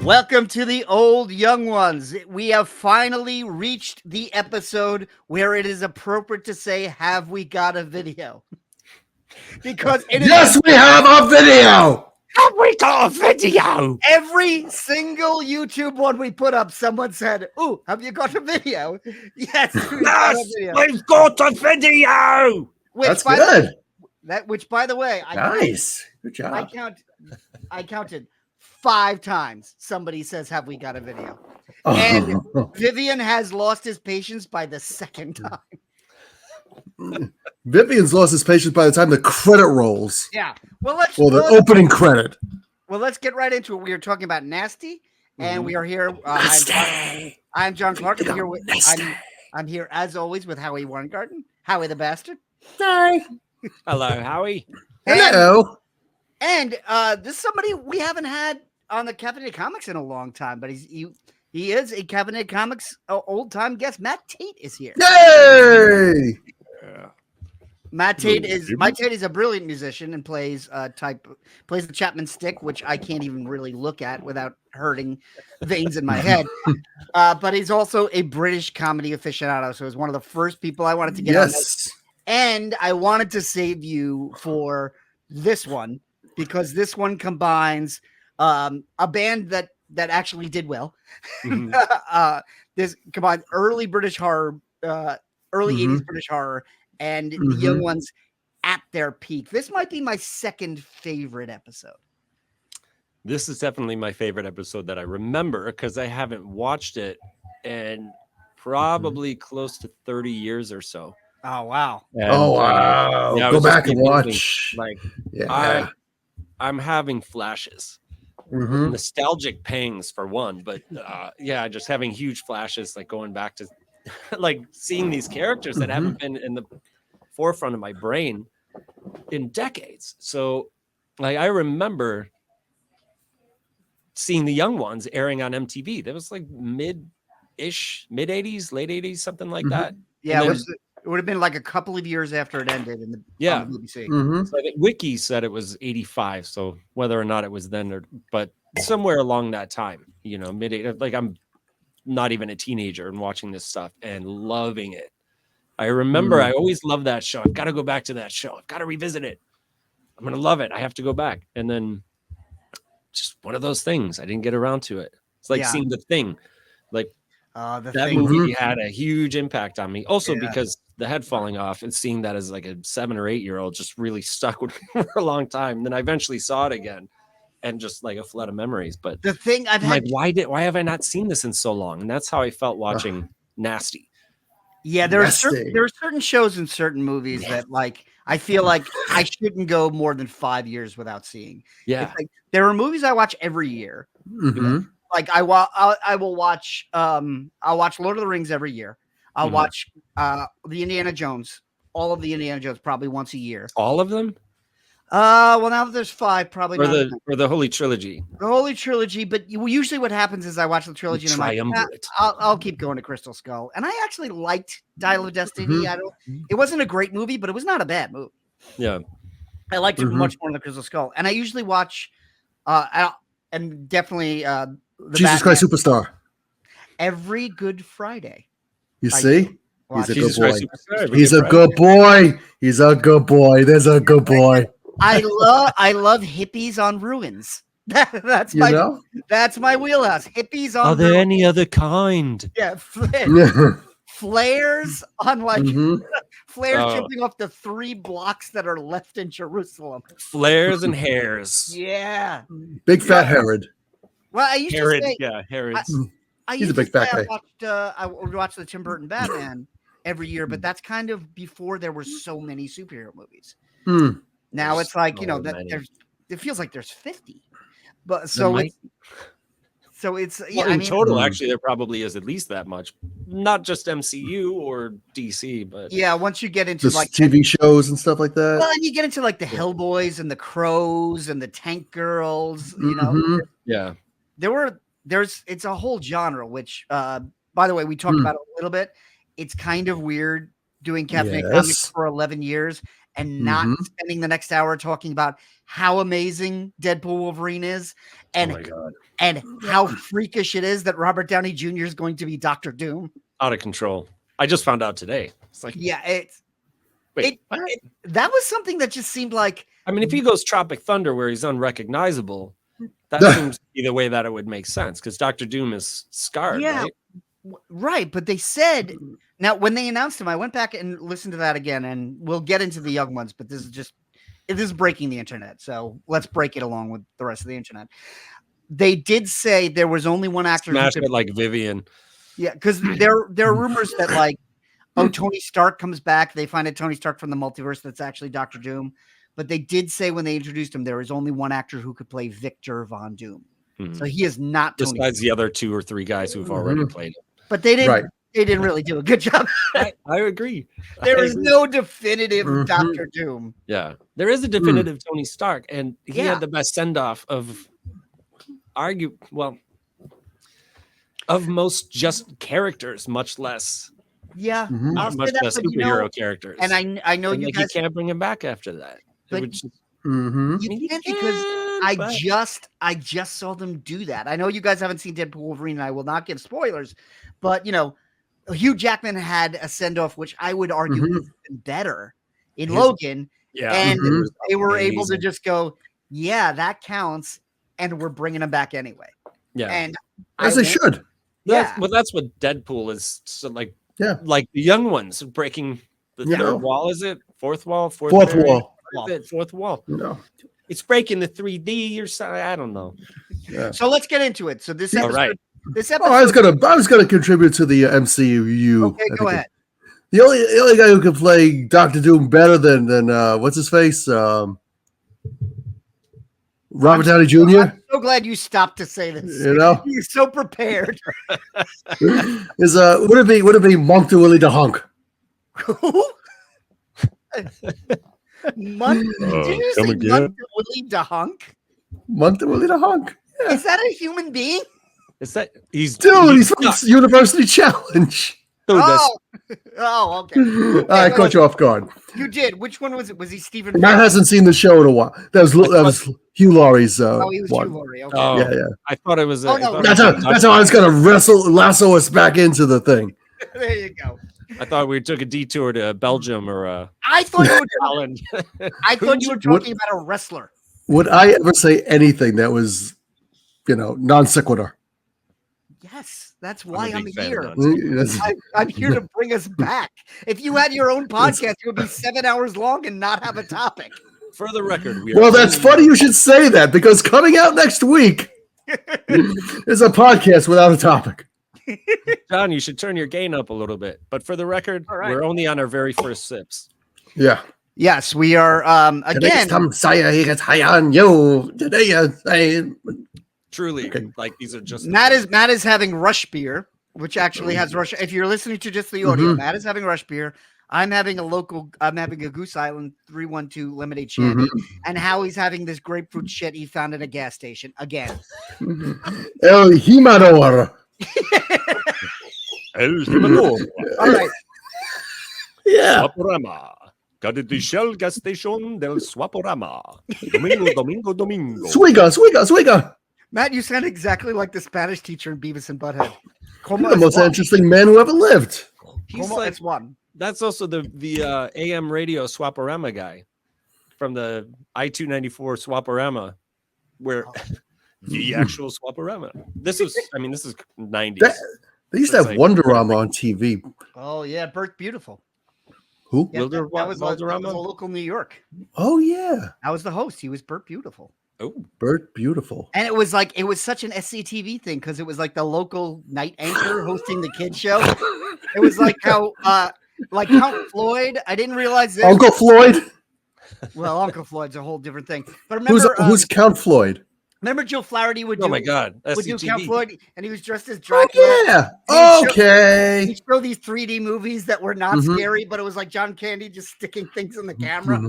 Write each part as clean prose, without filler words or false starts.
Welcome to the old young ones. We have finally reached the episode where it is appropriate to say, have we got a video? Because it is Yes, we have a video. Have we got a video? every single YouTube one we put up, someone said, "Ooh, have you got a video?" Yes, We've got a video. That's good. Which, by the way, Nice. Good job. I counted 5 times somebody says, "Have we got a video?" And Vivian has lost his patience by the second time. Vivian's lost his patience by the time the credit rolls. Yeah. The opening credit. Well, let's get right into it. We are talking about Nasty, and we are here. I'm John Clark. I'm here I'm here as always with Howie Weingarten. Howie the bastard. Hi. Hello, Howie. Hello. And this is somebody we haven't had on the Cabinet Comics in a long time, but he is a Cabinet Comics old time guest. Matt Tate is here. Yay! Matt Tate is a brilliant musician and plays the Chapman stick, which I can't even really look at without hurting veins in my head. But he's also a British comedy aficionado, so he's one of the first people I wanted to get on this. And I wanted to save you for this one because this one combines a band that actually did well. Mm-hmm. This combines early British horror, early 80s British horror, and the young ones at their peak. This might be my second favorite episode. This is definitely my favorite episode that I remember because I haven't watched it in probably close to 30 years or so. Oh, wow. And, wow. Yeah, Go back and watch. I'm having flashes. Nostalgic pangs for one, but just having huge flashes, like going back to like seeing these characters that haven't been in the forefront of my brain in decades. So like I remember seeing the young ones airing on MTV. That was like mid 80s, late 80s, something like that. Yeah, it would have been like a couple of years after it ended on the BBC. So I think Wiki said it was 85. So whether or not it was then, but somewhere along that time, mid 80s, like I'm not even a teenager and watching this stuff and loving it. I remember I always loved that show. I've got to go back to that show. I've got to revisit it. I'm going to love it. I have to go back. And then just one of those things. I didn't get around to it. It's like seeing The Thing. Like that movie had a huge impact on me. Also because the head falling off and seeing that as like a 7 or 8 year old just really stuck with me for a long time. And then I eventually saw it again. And just like a flood of memories, but the thing why have I not seen this in so long? And that's how I felt watching Nasty. Yeah, there are certain shows and certain movies that like I feel like I shouldn't go more than 5 years without seeing. Yeah, like, there are movies I watch every year. Like I will watch. I'll watch Lord of the Rings every year. I'll watch the Indiana Jones, all of the Indiana Jones, probably once a year. All of them. Well, now that there's 5, probably or the Holy Trilogy. The Holy Trilogy, but usually what happens is I watch the trilogy and I'm like, I'll keep going to Crystal Skull. And I actually liked Dial of Destiny. It wasn't a great movie, but it was not a bad movie. Yeah, I liked it much more than the Crystal Skull. And I usually watch, and definitely the Jesus Christ Superstar every Good Friday. You see, he's a good boy. He's a good boy. He's a good boy. There's a good boy. I love hippies on ruins. That's my wheelhouse. Hippies on. Are there any other kind? Yeah, flares on flares jumping off the 3 blocks that are left in Jerusalem. Flares and hairs. Yeah, big fat Herod. Well, I used Herod. to say, Herod. He's a big fat guy. I would watch the Tim Burton Batman every year, but that's kind of before there were so many superhero movies. Now it's like, it feels like there's 50, but in total, actually, there probably is at least that much, not just MCU or DC, but once you get into like TV shows and stuff like that. Well, and you get into like the Hellboys and the Crows and the Tank Girls, it's a whole genre, which, by the way, we talked about it a little bit. It's kind of weird doing Cafe Comics for 11 years and not spending the next hour talking about how amazing Deadpool Wolverine is and Oh my God. and how freakish it is that Robert Downey Jr. is going to be Dr. Doom. Out of control. I just found out today. It's like, that was something that just seemed like, I mean, if he goes Tropic Thunder where he's unrecognizable, that seems to be the way that it would make sense because Dr. Doom is scarred, right? Right. But they said, now when they announced him, I went back and listened to that again, and we'll get into the young ones, but this is breaking the internet. So let's break it along with the rest of the internet. They did say there was only one actor. Smash it like Vivian. Yeah, because there are rumors that like, Tony Stark comes back. They find a Tony Stark from the multiverse that's actually Dr. Doom. But they did say when they introduced him, there is only one actor who could play Victor Von Doom. So he is not Tony besides the other 2 or 3 guys who've already played him. But they didn't. Right. They didn't really do a good job. I agree. There is no definitive Dr. Doom. Yeah, there is a definitive Tony Stark, and he had the best send off of of most just characters, much less. Yeah, not much less superhero characters. And I know you guys can't bring him back after that. But you can't because I just saw them do that. I know you guys haven't seen Deadpool Wolverine, and I will not give spoilers, but Hugh Jackman had a send off, which I would argue is better in Logan. Yeah, and they were able to just go, yeah, that counts, and we're bringing him back anyway. Yeah, and as they should. Yeah, well, that's what Deadpool is. So like the young ones breaking the third wall. Is it fourth wall? Fourth wall. Fourth wall. No, it's breaking the 3D or something. I don't know. Yeah. So let's get into it. So this episode. Right. This episode. I was gonna contribute to the MCU. Okay, go ahead. The only guy who can play Dr. Doom better than what's his face, Robert Downey Jr. I'm so glad you stopped to say this. You're so prepared. Is would it be Monk to Willie the Hunk? Did you say Monk to Willie the Hunk? Monk to Willie the Hunk. Yeah. Is that a human being? Is that he's from University Challenge. Oh, okay. I caught you off guard. You did. Which one was it? Was he Stephen? Matt hasn't seen the show in a while. That was Hugh Laurie's. He was one. Hugh Laurie. Okay. Yeah. I thought it was. That's how I was going to lasso us back into the thing. There you go. I thought we took a detour to Belgium or. I thought you were Holland. I thought you were talking about a wrestler. Would I ever say anything that was, non sequitur? Yes, that's why I'm here. Yes. I'm here to bring us back. If you had your own podcast, it would be 7 hours long and not have a topic. For the record, that's funny you should say that because coming out next week is a podcast without a topic. John, you should turn your gain up a little bit. But for the record, we're only on our very first sips. Yeah. Yes, we are. Again, truly, like these are just. Matt is having rush beer, which actually has rush. If you're listening to just the audio, Matt is having rush beer. I'm having a Goose Island 312 lemonade shandy, and Howie's having this grapefruit shit he found at a gas station again. El Jimador. All right. Yeah. Swaporama. The Shell gas station del Swaporama. Domingo. Swiga. Matt, you sound exactly like the Spanish teacher in Beavis and Butthead. You're the most interesting man who ever lived. He's like one. That's also the AM radio Swaporama guy from the I-294 Swaporama, where the actual Swaporama. This is 90s. They used to have Wonderama on TV. Oh yeah, Bert Beautiful. Who? Yeah, that was a local New York. Oh yeah, I was the host. He was Bert Beautiful. Oh, Bert Beautiful. And it was such an SCTV thing because it was like the local night anchor hosting the kids show. It was like how like Count Floyd. I didn't realize this. Uncle Floyd. Well, Uncle Floyd's a whole different thing. But remember, who's Count Floyd? Remember Joe Flaherty would do. Oh my God, would do Count Floyd, and he was dressed as Dracula. Oh, yeah. Okay. He'd show these 3D movies that were not scary, but it was like John Candy just sticking things in the camera.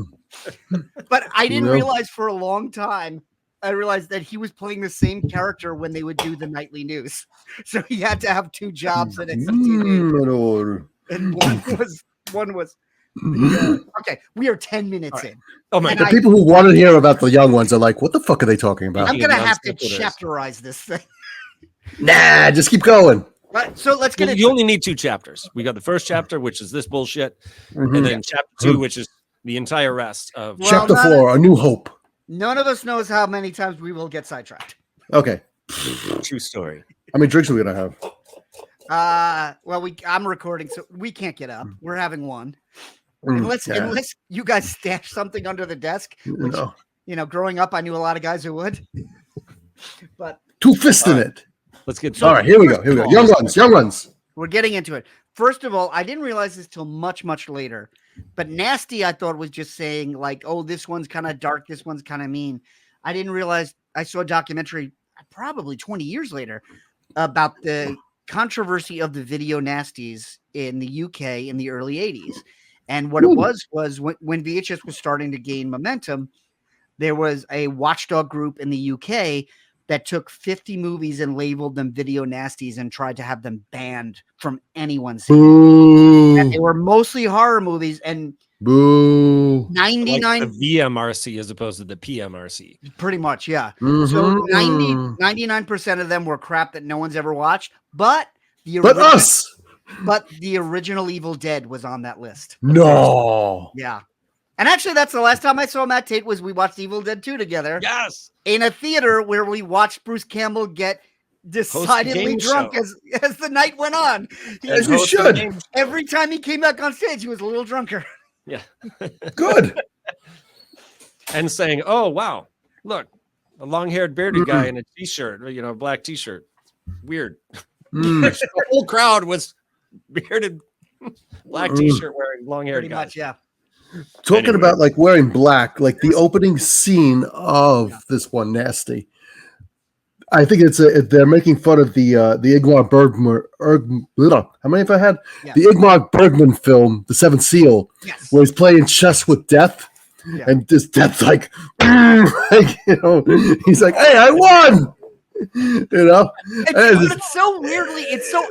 But I didn't realize for a long time. I realized that he was playing the same character when they would do the nightly news. So he had to have two jobs at SCTV. And one was Okay, we are 10 minutes in. Oh my And The god. people who want to hear about the young ones are like, what the fuck are they talking about? I'm gonna have to Non-sequiturs. chapterize this thing. Nah, just keep going. Right, so let's get Well, into you it. only need 2 chapters. We got the first chapter, which is this bullshit, Mhm. and then chapter 2, which is the entire rest of. Well, Chapter 4, A New Hope. None of us knows how many times we will get sidetracked. Okay. True story. How many drinks are we going to have? Well, I'm recording, so we can't get up. We're having one. Yeah. Unless you guys stash something under the desk, which, No. growing up, I knew a lot of guys who would. But 2 fists in it. Let's get. All right, here we go. Young ones. we're getting into it. First of all, I didn't realize this till much, much later. But nasty, I thought was just saying like, oh, this one's kind of dark, this one's kind of mean. I didn't realize I saw a documentary probably 20 years later about the controversy of the video nasties in the UK in the early 80s. And what it was when VHS was starting to gain momentum, there was a watchdog group in the UK that took 50 movies and labeled them video nasties and tried to have them banned from anyone seeing them. Boo. And they were mostly horror movies, and Boo. 99 like the VMRC as opposed to the PMRC. pretty much, yeah. Mhm. So 99% of them were crap that no one's ever watched, but the original Evil Dead was on that list. No. Yeah. And actually, that's the last time I saw Matt Tate was we watched Evil Dead 2 together Yes. in a theater where we watched Bruce Campbell get decidedly game drunk show. as the night went on. As you should. Every time he came back on stage, he was a little drunker. Yeah. Good. And saying, "Oh wow, look, a long-haired bearded guy in a t-shirt, black t-shirt. Weird." The whole crowd was bearded, black t-shirt wearing long-haired Pretty guys. much, yeah. Talking Anyway. about like wearing black, like the opening scene of this one, Nasty. I think they're making fun of the Ingmar Bergman. How many have I had? Yeah. The Ingmar Bergman film, The Seventh Seal, Yes. where he's playing chess with death, Yeah. and this death's like, he's like, "Hey, I won!" It's so weirdly, it's so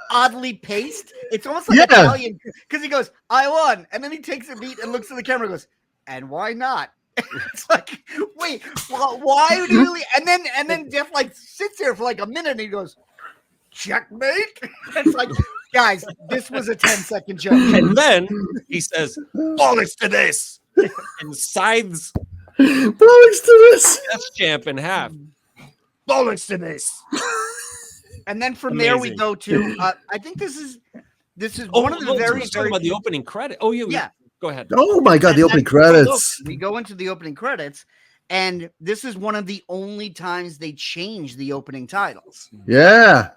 oddly paced. It's almost like Italian because he goes, "I won," and then he takes a beat and looks at the camera and goes, "And why not?" It's like, wait, well, why would he really? And then Jeff like sits there for like a minute and he goes, "Checkmate." It's like, guys, this was a 10-second joke. And then he says, "Bollocks to this," and sides Bollocks to this. Death Champ in half. Bollocks to this. And then from there we Amazing. go to I think this is Oh, one of the very talking about the opening credit. Oh yeah. Go ahead. Oh my God, the opening credits. We go into the opening credits, and this is one of the only times they change the opening titles. Yeah.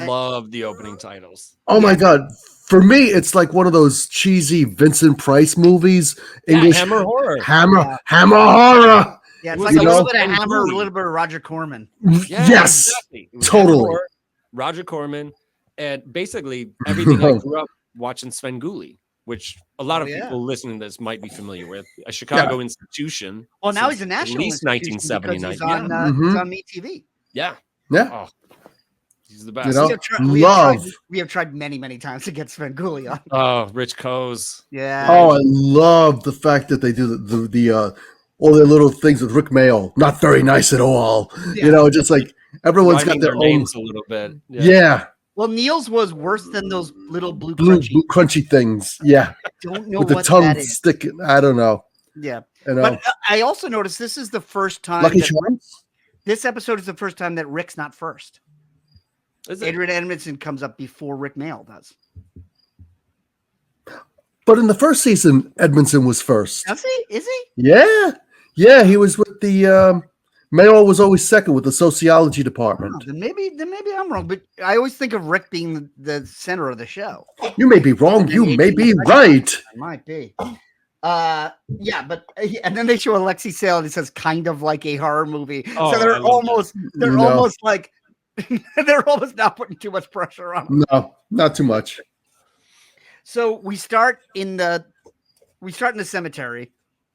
I love the opening titles. Oh my God. For me, it's like one of those cheesy Vincent Price movies. English Hammer horror. Hammer horror. Yeah, it's It like was a little like bit of Sven Hammer, a Gulli. little bit of Roger Corman. Yeah, Yes, exactly. It was totally. Hammer horror, Roger Corman, and basically everything I grew up watching Sven Gulli, which a lot of people listening to this might be familiar with. A Chicago institution. Well, now since he's a national at least institution because 1979. he's on, Yeah. he's on Me TV. Yeah. Yeah. Oh, he's the best. You know? We have tried many, many times to get Sven Gulli on. Oh, Rich Coase. Yeah. Oh, I love the fact that they do the all their little things with Rick Mail. Not very nice at all. Yeah. Just like everyone's Rhyming got their own. names a little bit. Yeah. Well, Neil's was worse than those little blue Blue crunchy. crunchy things. Yeah. I don't know With the what tongue that is. sticking. I don't know. Yeah. You know. But I also noticed this is the first time Lucky that Charms. this episode is the first time that Rick's not first. Is it? Adrian Edmondson comes up before Rick Mail does. But in the first season, Edmondson was first. Does he? Is he? Yeah. Yeah, he was with the Mayo was always second with the sociology department. Oh, then maybe I'm wrong. But I always think of Rick being the center of the show. You may be wrong. You may be right. It might be. Yeah, but and then they show Alexi Sale and it says kind of like a horror movie. Oh, So I they're love almost like they're almost not putting too much pressure on them. No, not too much. So we start in the cemetery,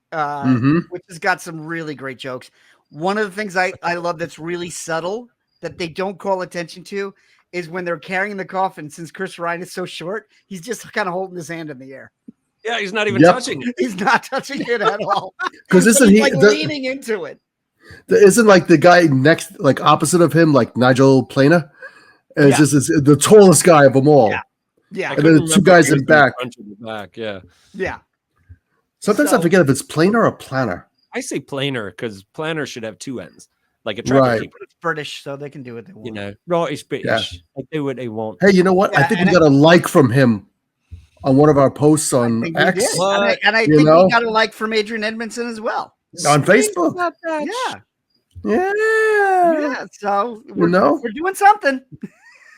which has got some really great jokes. One of the things I love that's really subtle that they don't call attention to is when they're carrying the coffin. Since Chris Ryan is so short, he's just kind of holding his hand in the air. Yeah, he's not even Yep. touching it. He's not touching it at all. Because isn't He's he like leaning into it. isn't like the guy next, like opposite of him, like Nigel Planer? And Yeah. it's just the tallest guy of them all. Yeah. Yeah. And then the two guys in back. Yeah. Yeah. Sometimes I So- forget if it's Planer or Planner. I say planer because planner should have two ends, like a trapper Right. keeper. It's British, so they can do what they want. You know, right? It's British. They do what they want. Hey, you know what? I Yeah, think and we got a like from him on one of our posts on I think we X, did. What? And I You think know? we got a like from Adrian Edmondson as well. on Facebook. Yeah. Yeah. Yeah. So we're doing something.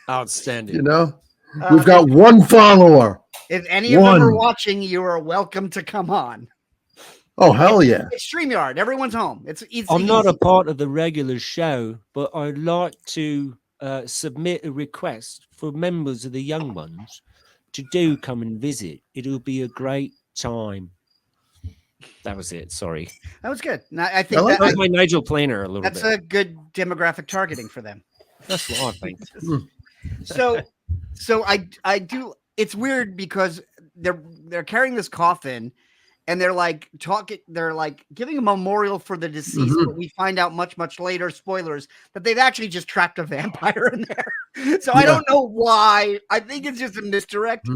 Outstanding. You know, Uh, we've got one follower. If any of them are one. watching, you are welcome to come on. Oh, hell yeah. It's StreamYard. Everyone's home. It's I'm not easy. a part of the regular show, but I'd like to submit a request for members of the young ones to do come and visit. It'll be a great time. That was it. Sorry. That was good. And I think I like That was my Nigel Planer a little that's bit. a good demographic targeting for them. That's what I think. So I do. It's weird because they're carrying this coffin, and they're like talking. They're like giving a memorial for the deceased, but we find out much later, spoilers, that they've actually just trapped a vampire in there. So I don't know why. I think it's just a misdirect.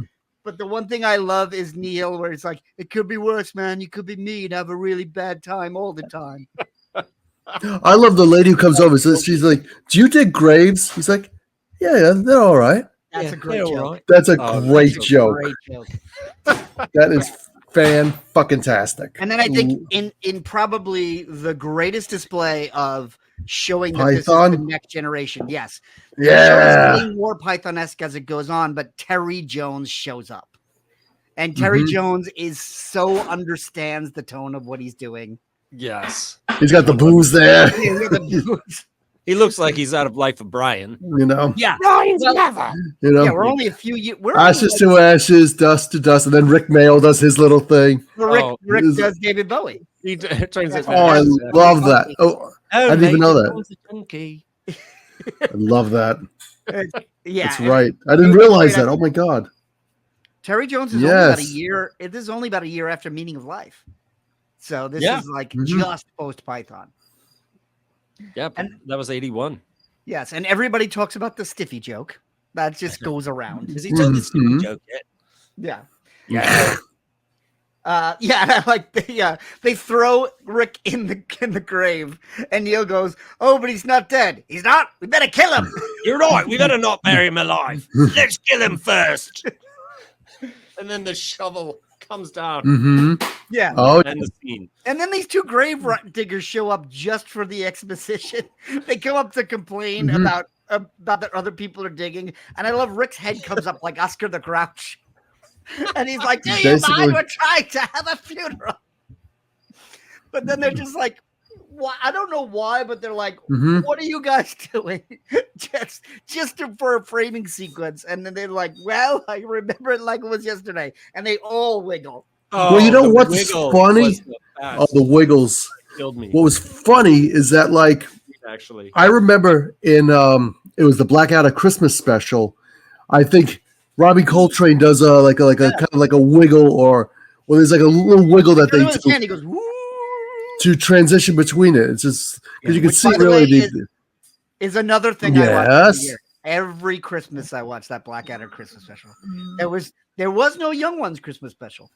But the one thing I love is Neil, where it's like, it could be worse, man. You could be me and have a really bad time all the time. I love the lady who comes over. So she's like, "Do you dig graves?" He's like, "Yeah, they're all right." That's a great they're joke. all right. That's a Oh, great that's a joke. Great joke. That is fan-fucking-tastic. And then I think in probably the greatest display of showing that this is the Python? next generation. Yes. Yeah. It's getting more Python-esque as it goes on, but Terry Jones shows up. And Terry Mhm. Jones so understands the tone of what he's doing. Yes. He's got the booze there. He looks like he's out of Life of Brian. You know. Yeah. Brian's Well, never. You know. Yeah, we're only a few years. Ashes to ashes, dust to dust, and then Rick Mail does his little thing. Rick Is- does David Bowie. He turns it. Oh, I love that. Oh, I didn't even know that. I love that. Yeah. That's right. I didn't realize that. Oh my god. Terry Jones is only about a Yes. year. It is only about a year after Meaning of Life. So this Yeah. is like Mhm. just post Python. Yep. And- That was 81. Yes, and everybody talks about the Stiffy joke. That just goes around. Has he told this Mhm. joke yet? Yeah. Yeah. Yeah, like they throw Rick in the grave, and Neil goes, "Oh, but he's not dead. He's not. We better kill him." You're right. We better not bury him alive. Let's kill him first. And then the shovel comes down Mm-hmm. Yeah, Oh, and the scene. and then these two grave diggers show up just for the exposition. They come up to complain Mhm. about that other people are digging, and I love Rick's head comes up like Oscar the Grouch, and he's like, "Do you Basically- mind? We're trying to have a funeral." But then they're just like, "Why?" I don't know why, but they're like, hmm "What are you guys doing?" for a framing sequence, and then they're like, "Well, I remember it like it was yesterday," and they all wiggle. Well, you know the what's wiggle funny? was the best. Oh, the Wiggles. Killed me, What was funny is that, like, actually. I remember in it was the Blackadder Christmas special. I think Robbie Coltrane does a kind of like a wiggle, or there's like a little wiggle that they Another do hand, he goes, "Woo!" to transition between it. It's just because you can Which, see by the really way, the is another thing I watch every Yes. year. Every Christmas I watch that Blackadder Christmas special. There was no Young Ones Christmas special.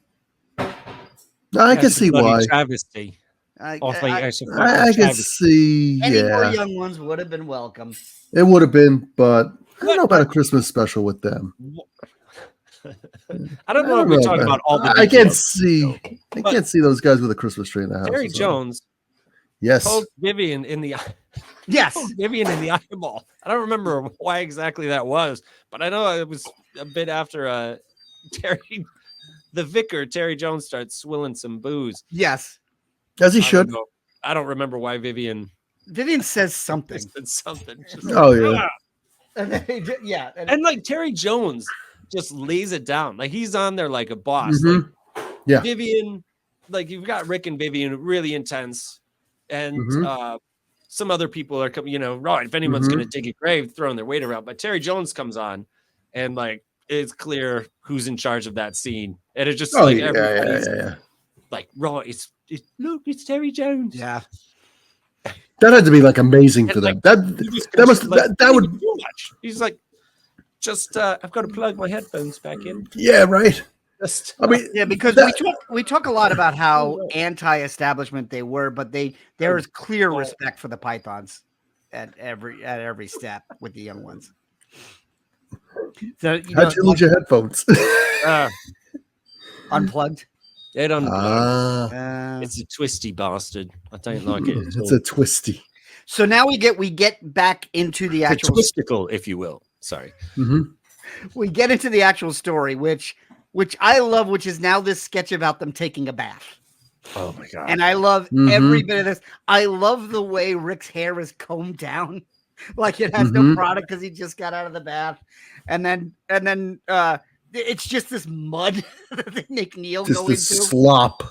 I can see why. Travesty. I I can see, any more yeah, Young Ones would have been welcome. it would have been, but I don't know about a Christmas special with them. I don't know if we're talking about all the. I can't details. see. I But- can't see those guys with a Christmas tree in the house. Terry so- Jones Yes. poked Vivian in the Yes. Vivian in the eyeball. I don't remember why exactly that was, but I know it was a bit after Terry, the vicar, Terry Jones starts swilling some booze. Yes. As he I don't should. know. I don't remember why Vivian Vivian says something. said something. Just Oh yeah. And then they did- yeah. And like Terry Jones just lays it down. Like he's on there like a boss. Mhm. Like Yeah. Vivian, like you've got Rick and Vivian really intense. And Mhm. some other people are coming, right. If anyone's Mhm. gonna dig a grave, throwing their weight around. But Terry Jones comes on and like it's clear who's in charge of that scene, and it's just Oh like yeah, everybody's yeah. like, right, look, it's Terry Jones. Yeah. That had to be like amazing for And, them. He just That must like, that would do much. He's like, just I've got to plug my headphones back in. yeah, right. Just I mean, Yeah, because we talk a lot about how anti-establishment they were, but there is clear respect for the Pythons at every step with the young ones. So how'd you lose your headphones? unplugged? It unplugged. Ah, It's a twisty bastard. I don't like it. it's a twisty. So now we get back into the actual twisticle, if you will. Sorry. Mm-hmm. we get into the actual story, which I love, which is now this sketch about them taking a bath. Oh my god! And I love every bit of this. I love the way Rick's hair is combed down, like it has no product because he just got out of the bath, and then it's just this mud that they make Neil Just go this into. slop.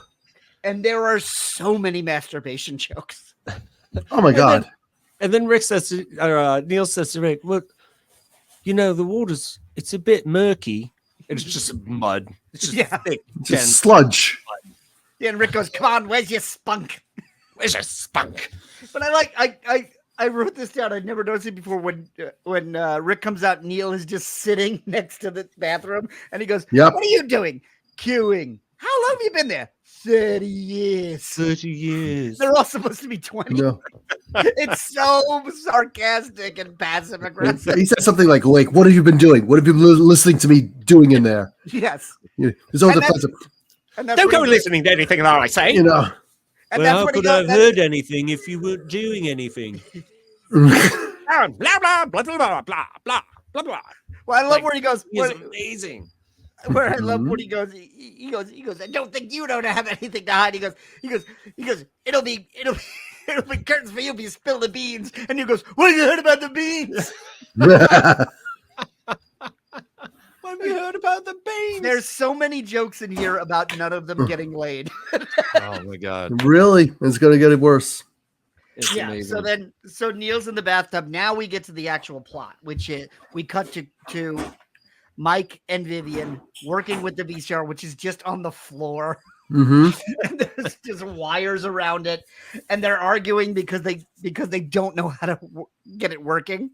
And there are so many masturbation jokes. Oh my god! And then Rick says to Neil says to Rick, "Look, the water's it's a bit murky. It's just mud. It's just thick, Just dense sludge." mud. Yeah, and Rick goes, "Come on, where's your spunk?" Where's your spunk? But I wrote this down. I'd never noticed it before. When Rick comes out, Neil is just sitting next to the bathroom, and he goes, Yep. "What are you doing?" "Queuing." "How long have you been there?" 30 years. 30 years. They're all supposed to be 20. No. It's so sarcastic and passive aggressive. He said something like, "What have you been doing? What have you been listening to me doing in there?" Yes. There's always And a place of, And Don't go listening to anything that I say. And well, that's how what he could I goes. have heard anything if you weren't doing anything? Blah, blah, blah, blah, blah, blah, blah, blah. Well, I love Like, wbe He's amazing. where I love when he goes, he goes, "I don't think you don't have anything to hide." He goes, it'll be curtains for you if you spill the beans. And he goes, "What have you heard about the beans?" What have you heard about the beans? There's so many jokes in here about none of them getting laid. Oh my god. Really? It's gonna get it It's Yeah. amazing. So Neil's in the bathtub. Now we get to the actual plot, which is we cut to Mike and Vivian working with the VCR, which is just on the floor. Mm-hmm. And there's just wires around it, and they're arguing because they don't know how to get it working.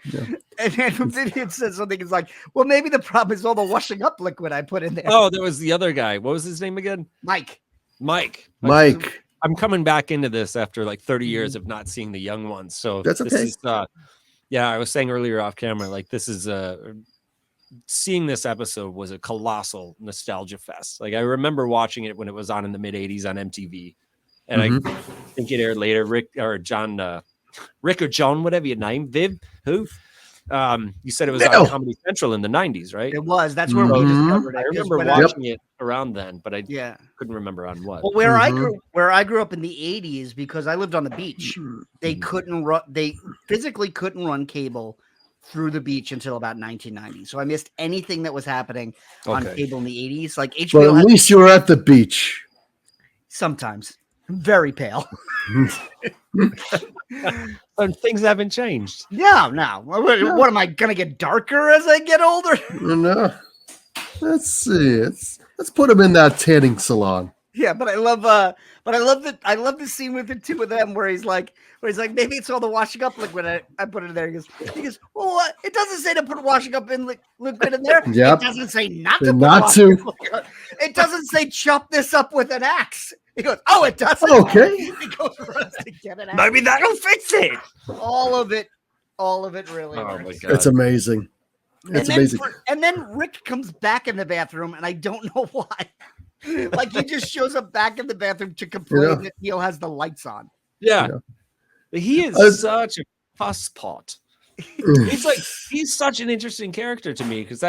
Yeah. And then Vivian says something. It's like, "Well, maybe the problem is all the washing up liquid I put in there." Oh, there was the other guy. What was his name again? Mike. Mike. I'm coming back into this after like 30 years of not seeing the young ones. So That's okay. This is, I was saying earlier off camera, like this is seeing this episode was a colossal nostalgia fest. Like I remember watching it when it was on in the mid 80s on MTV. And I think it aired later. Rick or John, whatever your name, Viv, who? You said it was on Comedy Central in the 90s, right? It was. That's where we discovered it. I remember When watching it around then, but I Yeah. couldn't remember on what. Well, where I grew up in the 80s, because I lived on the beach, they physically couldn't run cable through the beach until about 1990. So I missed anything that was happening on cable in the 80s. Like HBO. Well, at least you were at the beach. Sometimes. Very pale. And things haven't changed. Yeah, no. What am I gonna get darker as I get older? No. Let's see. Let's put him in that tanning salon. Yeah, but I love the scene with the two of them where he's like, maybe it's all the washing up liquid I put in there. He goes, well, what? It doesn't say to put washing up liquid in there. Yep. It doesn't say not Not to. Not to. It doesn't say chop this up with an axe. He goes, oh, it doesn't. Okay. He goes runs to get an axe. Maybe that'll fix it. All of it really. Oh works. my god. It's amazing. It's amazing. And then Rick comes back in the bathroom, and I don't know why. Like he just shows up back in the bathroom to complain that Neil has the lights on. Yeah. He is such a fuss pot. He's such an interesting character to me because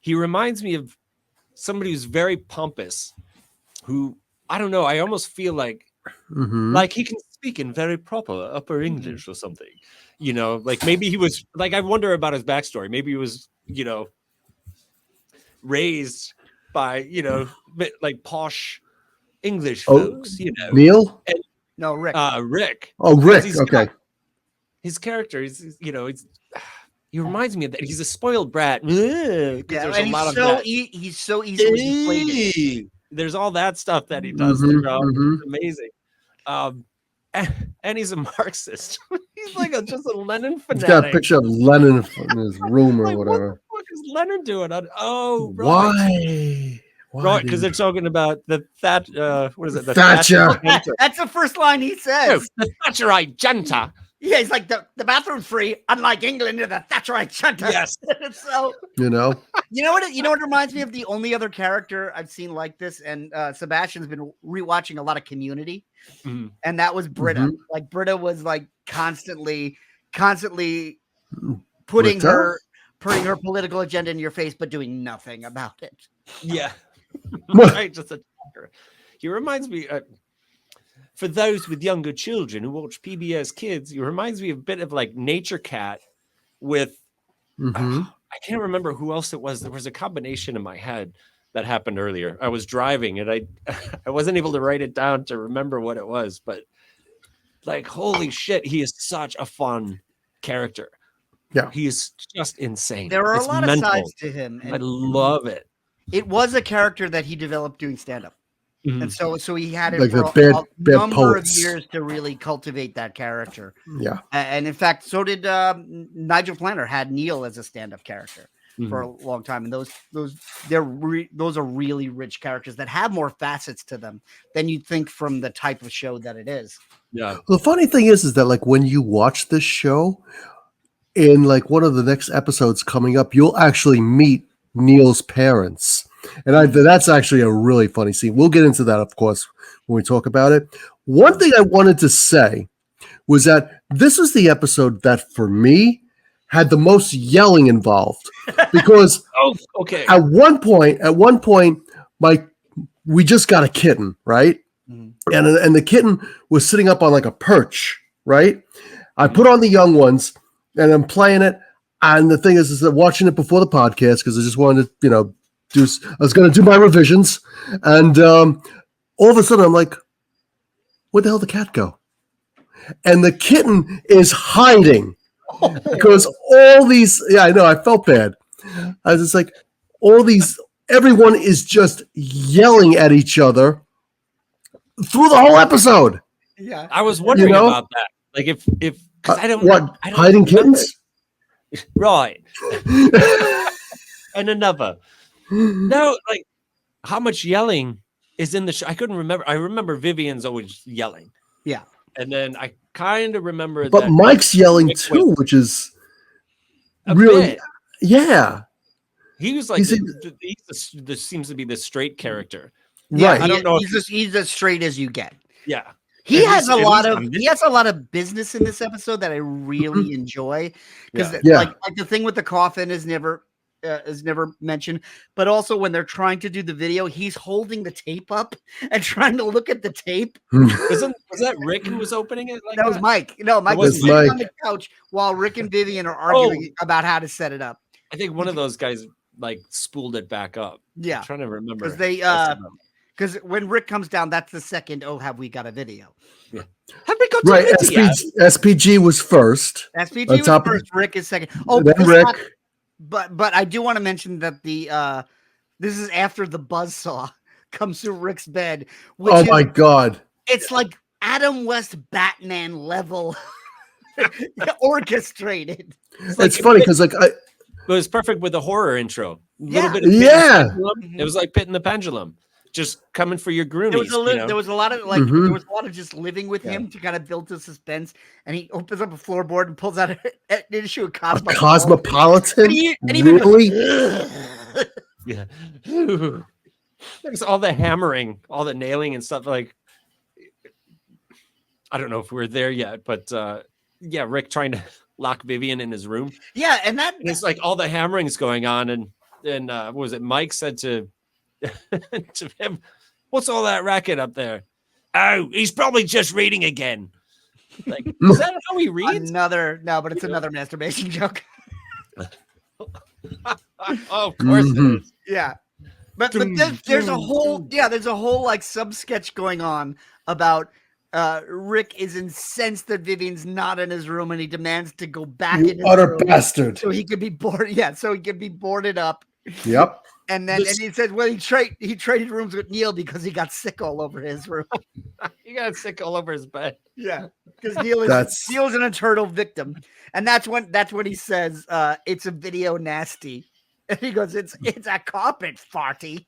he reminds me of somebody who's very pompous, who I don't know, I almost feel like he can speak in very proper upper English or something. Like maybe he was like, I wonder about his backstory. Maybe he was, raised by, like posh English folks, Neil? No, Rick. Rick. Oh, Rick. Okay. His character is, He reminds me of that. He's a spoiled brat. There's a lot of that. He's so easily deflated. There's all that stuff that he does to Rob. It's amazing. And he's a Marxist. He's like just a Lenin fanatic. He's got a picture of Lenin in his room or like, whatever. What is Lenin doing? Why? Right, because they're talking about the what is it? The Thatcher. That's the first line he says. Oh, the Thatcherite junta. Yeah, he's like the bathroom's free, unlike England, the Thatcherite junta. Yes. So you know what it reminds me of? The only other character I've seen like this, and Sebastian's been rewatching a lot of Community, and that was Britta. Like Britta was like constantly putting her political agenda in your face, but doing nothing about it. Yeah. Right, just a talker. He reminds me, for those with younger children who watch PBS Kids, he reminds me a bit of like Nature Cat with, I can't remember who else it was. There was a combination in my head that happened earlier. I was driving and I wasn't able to write it down to remember what it was, but like, holy shit, he is such a fun character. Yeah. He is just insane. There are a lot of sides to him. I love it. It was a character that he developed doing stand-up. And so he had it like for bad number poets. of years to really cultivate that character. Yeah. And in fact, so did Nigel Planner had Neil as a stand-up character for a long time. And those are really rich characters that have more facets to them than you'd think from the type of show that it is. Yeah. The funny thing is that like when you watch this show, in like one of the next episodes coming up, you'll actually meet Neil's parents. And that's actually a really funny scene. We'll get into that, of course, when we talk about it. One thing I wanted to say was that this was the episode that, for me, had the most yelling involved. Because at one point, we just got a kitten, right? And the kitten was sitting up on like a perch, right? I put on the young ones, and I'm playing it. And the thing is that watching it before the podcast, because I just wanted to, I was going to do my revisions, and all of a sudden I'm like, where'd the hell did the cat go? And the kitten is hiding because all these, I know, I felt bad. I was just like, everyone is just yelling at each other through the whole episode. Yeah. I was wondering about that. Like if, because I don't hiding kittens? Right. And another. No, like how much yelling is in the show? I couldn't remember. I remember Vivian's always yelling. Yeah. And then I kind of remember but Mike's yelling too, which is really bit. Yeah. He was like he seems to be the straight character. Yeah, right. I don't know. He's as straight as you get. Yeah. He has a lot of business in this episode that I really enjoy, because like the thing with the coffin is never mentioned, but also when they're trying to do the video, he's holding the tape up and trying to look at the tape. Was that Rick who was opening it? Like that was Mike. No, Mike was sitting on the couch while Rick and Vivian are arguing about how to set it up. I think one of those guys like spooled it back up. Yeah, I'm trying to remember because when Rick comes down, that's the second. Oh, have we got a video? Yeah. Have we got a video? SPG was first. SPG was first. Rick is second. Oh, then Rick. But I do want to mention that this is after the buzzsaw comes through Rick's bed. Which my God! It's like Adam West Batman level orchestrated. It's funny because like it was perfect with the horror intro. Little bit of it was like Pit and the Pendulum, just coming for your groomies. There was a lot of like there was a lot of just living with him to kind of build the suspense. And he opens up a floorboard and pulls out an issue of Cosmopolitan. And even really? Yeah. There's all the hammering, all the nailing and stuff. Like, I don't know if we're there yet, but Rick trying to lock Vivian in his room. Yeah, and it's like all the hammering's going on, and what was it? Mike said to him, "What's all that racket up there?" Oh, he's probably just reading again. Like, is that how he reads? But it's another masturbation joke. Oh, of course it is. Yeah. But there's a whole like sub sketch going on about Rick is incensed that Vivian's not in his room, and he demands to go back You in his utter room bastard. so he could be boarded. Yeah, so he could be boarded up. Yep. And then and he said, well, he traded rooms with Neil because he got sick all over his room. He got sick all over his bed. Yeah, because Neil's an eternal victim, and that's when he says, "It's a video nasty," and he goes, "It's a carpet farty,"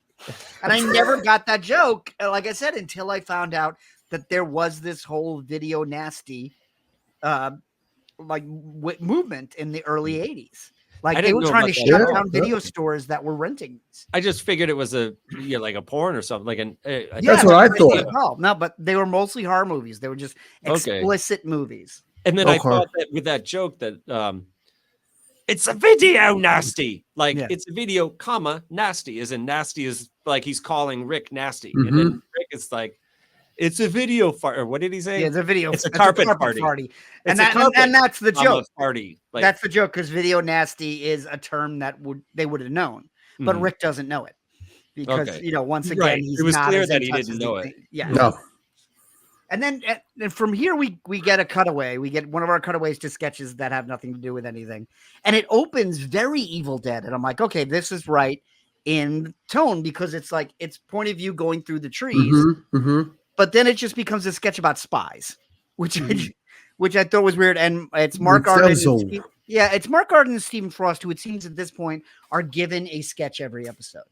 and I never got that joke. Like I said, until I found out that there was this whole video nasty, movement in the early '80s. Like they were trying to shut down video stores that were renting these. I just figured it was like a porn or something. Like that's what I thought. Well, no, but they were mostly horror movies. They were just explicit movies. And then I thought that with that joke that it's a video nasty. Like it's a video, comma, nasty, as in nasty is like he's calling Rick nasty. And then Rick is like, it's a video fart. Or what did he say? Yeah, it's a video. It's a carpet party. And that's the joke. Party. Like, that's the joke because video nasty is a term that they would have known, but Rick doesn't know it because once again he's it was not clear that he didn't know it. Yeah. No. And then from here we get a cutaway. We get one of our cutaways to sketches that have nothing to do with anything, and it opens very Evil Dead. And I'm like, okay, this is right in tone because it's like it's point of view going through the trees. But then it just becomes a sketch about spies, which I thought was weird. And it's Mark Arden. It's Mark Arden and Stephen Frost, who it seems at this point are given a sketch every episode.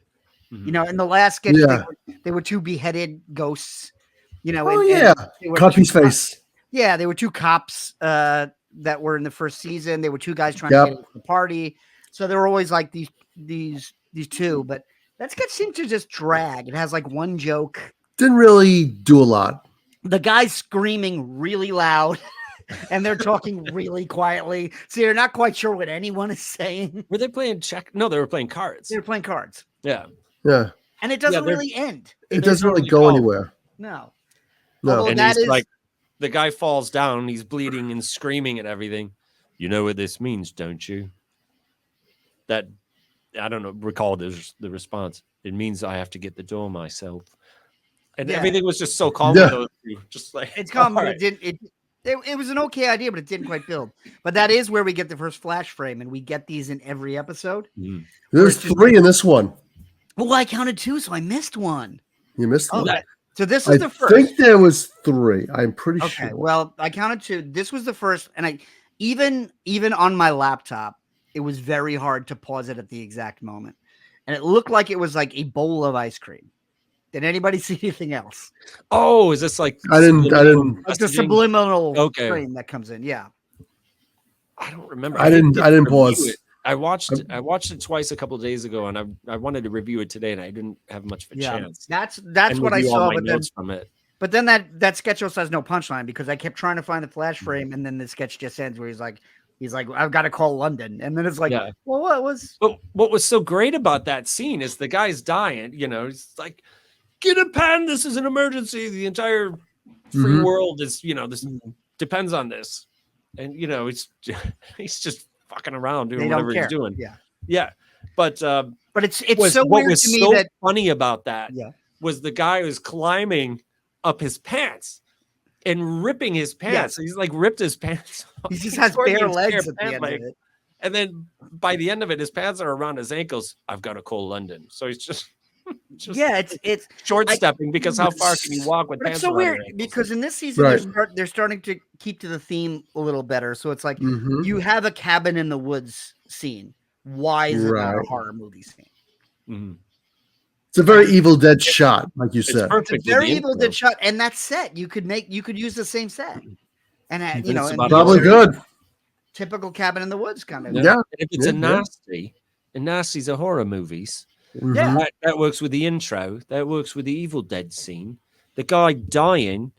In the last sketch, they were two beheaded ghosts. Copy's face. Yeah, they were two cops that were in the first season. They were two guys trying to get into the party. So there were always like these two, but that sketch seemed to just drag. It has like one joke. Didn't really do a lot. The guy's screaming really loud and they're talking really quietly. So you're not quite sure what anyone is saying. Were they playing check? No, they were playing cards. They were playing cards. Yeah. Yeah. And it doesn't really end. It doesn't really go anywhere. No. And he's like, the guy falls down. He's bleeding and screaming and everything. You know what this means, don't you? That, I don't know, recall the response. It means I have to get the door myself. And everything was just so calm. Just like it's calm. Right. It was an okay idea, but it didn't quite build. But that is where we get the first flash frame, and we get these in every episode. There's 3 in this one. Well, I counted 2, so I missed one. You missed one. So this is the first. I think there was 3. I'm pretty sure. Okay, well, I counted 2. This was the first, and I even on my laptop, it was very hard to pause it at the exact moment, and it looked like it was like a bowl of ice cream. Did anybody see anything else? Oh, is this like I didn't like the subliminal frame that comes in? Yeah. I don't remember. I didn't pause. I watched it twice a couple of days ago, and I wanted to review it today, and I didn't have much of a chance. That's what I saw. But then that sketch also has no punchline because I kept trying to find the flash frame, and then the sketch just ends where he's like, I've got to call London, and then it's like, well, what was? But what was so great about that scene is the guy's dying. It's like, get a pen. This is an emergency. The entire free world is, this depends on this, and he's just fucking around doing whatever he's doing. Yeah. But it's so what weird was to me so that funny about that was the guy who's climbing up his pants and ripping his pants. He's like ripped his pants off. He just has bare legs at the end of it. And then by the end of it, his pants are around his ankles. I've got to call London. So he's just it's short stepping because how far can you walk with pants? It's so weird because in this season they're starting to keep to the theme a little better. So it's like you have a cabin in the woods scene. Why is it not a horror movie scene? It's a very Evil Dead shot, like you said. It's a very Evil Dead shot, and that set you could use the same set, and probably good. Typical cabin in the woods kind of. Yeah, if it's a nasty, and nasty's a horror movies. That works with the intro. That works with the Evil Dead scene. The guy dying.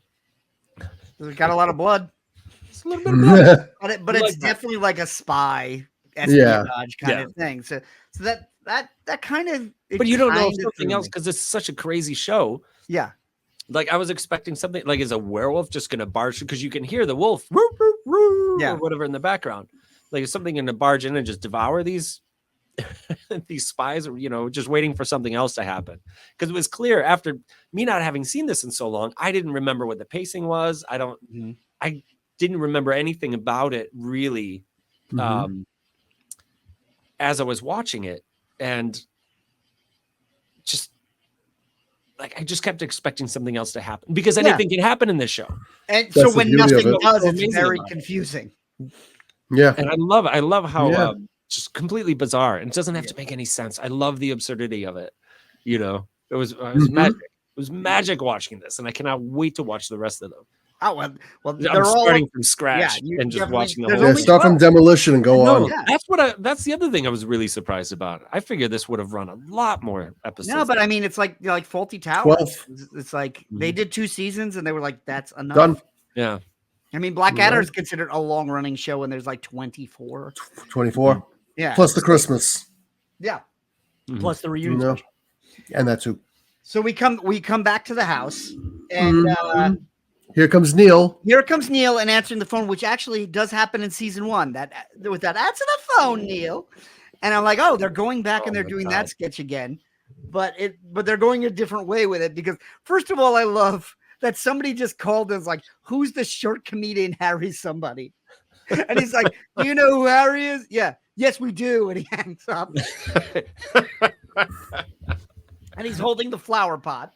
It's got a lot of blood. It's a little bit of blood. but it's definitely like a spy espionage kind of thing. So that kind of. But you don't know something else because it's such a crazy show. Yeah. Like I was expecting something like, is a werewolf just going to barge? Because you can hear the wolf or whatever in the background. Like is something going to barge in and just devour these these spies are, just waiting for something else to happen. Because it was clear after me not having seen this in so long, I didn't remember what the pacing was. I didn't remember anything about it really as I was watching it. And just like, I just kept expecting something else to happen because anything can happen in this show. And That's so when the beauty of nothing it. does, Amazing it's very about it. confusing. Yeah. And I love how Yeah. just completely bizarre. And it doesn't have to make any sense. I love the absurdity of it. It was magic. It was magic watching this, and I cannot wait to watch the rest of them. Oh well, I'm they're all starting from scratch you and just definitely- watching the there's whole Yeah, only thing. start from 12. Demolition and go No, on. Yeah. that's the other thing I was really surprised about. I figured this would have run a lot more episodes. No, but I mean, it's like Faulty Towers. 12. It's like they did 2 seasons, and they were like, "That's enough." Done. yeah. I mean, Blackadder is considered a long-running show, and there's like 24. 24. Yeah, Plus the Christmas. yeah. Mhm. Plus the reunion. No. special. And that too. So we come back to the house, and Here comes Neil. here comes Neil and answering the phone, which actually does happen in season 1. That with that answer the phone, Neil. And I'm like, oh, they're going back and they're my doing God. that sketch again, but they're going a different way with it because first of all, I love that somebody just called and was like, who's the short comedian Harry somebody? And he's like, do you know who Harry is? Yeah, yes, we do. And he hangs up. And he's holding the flower pot.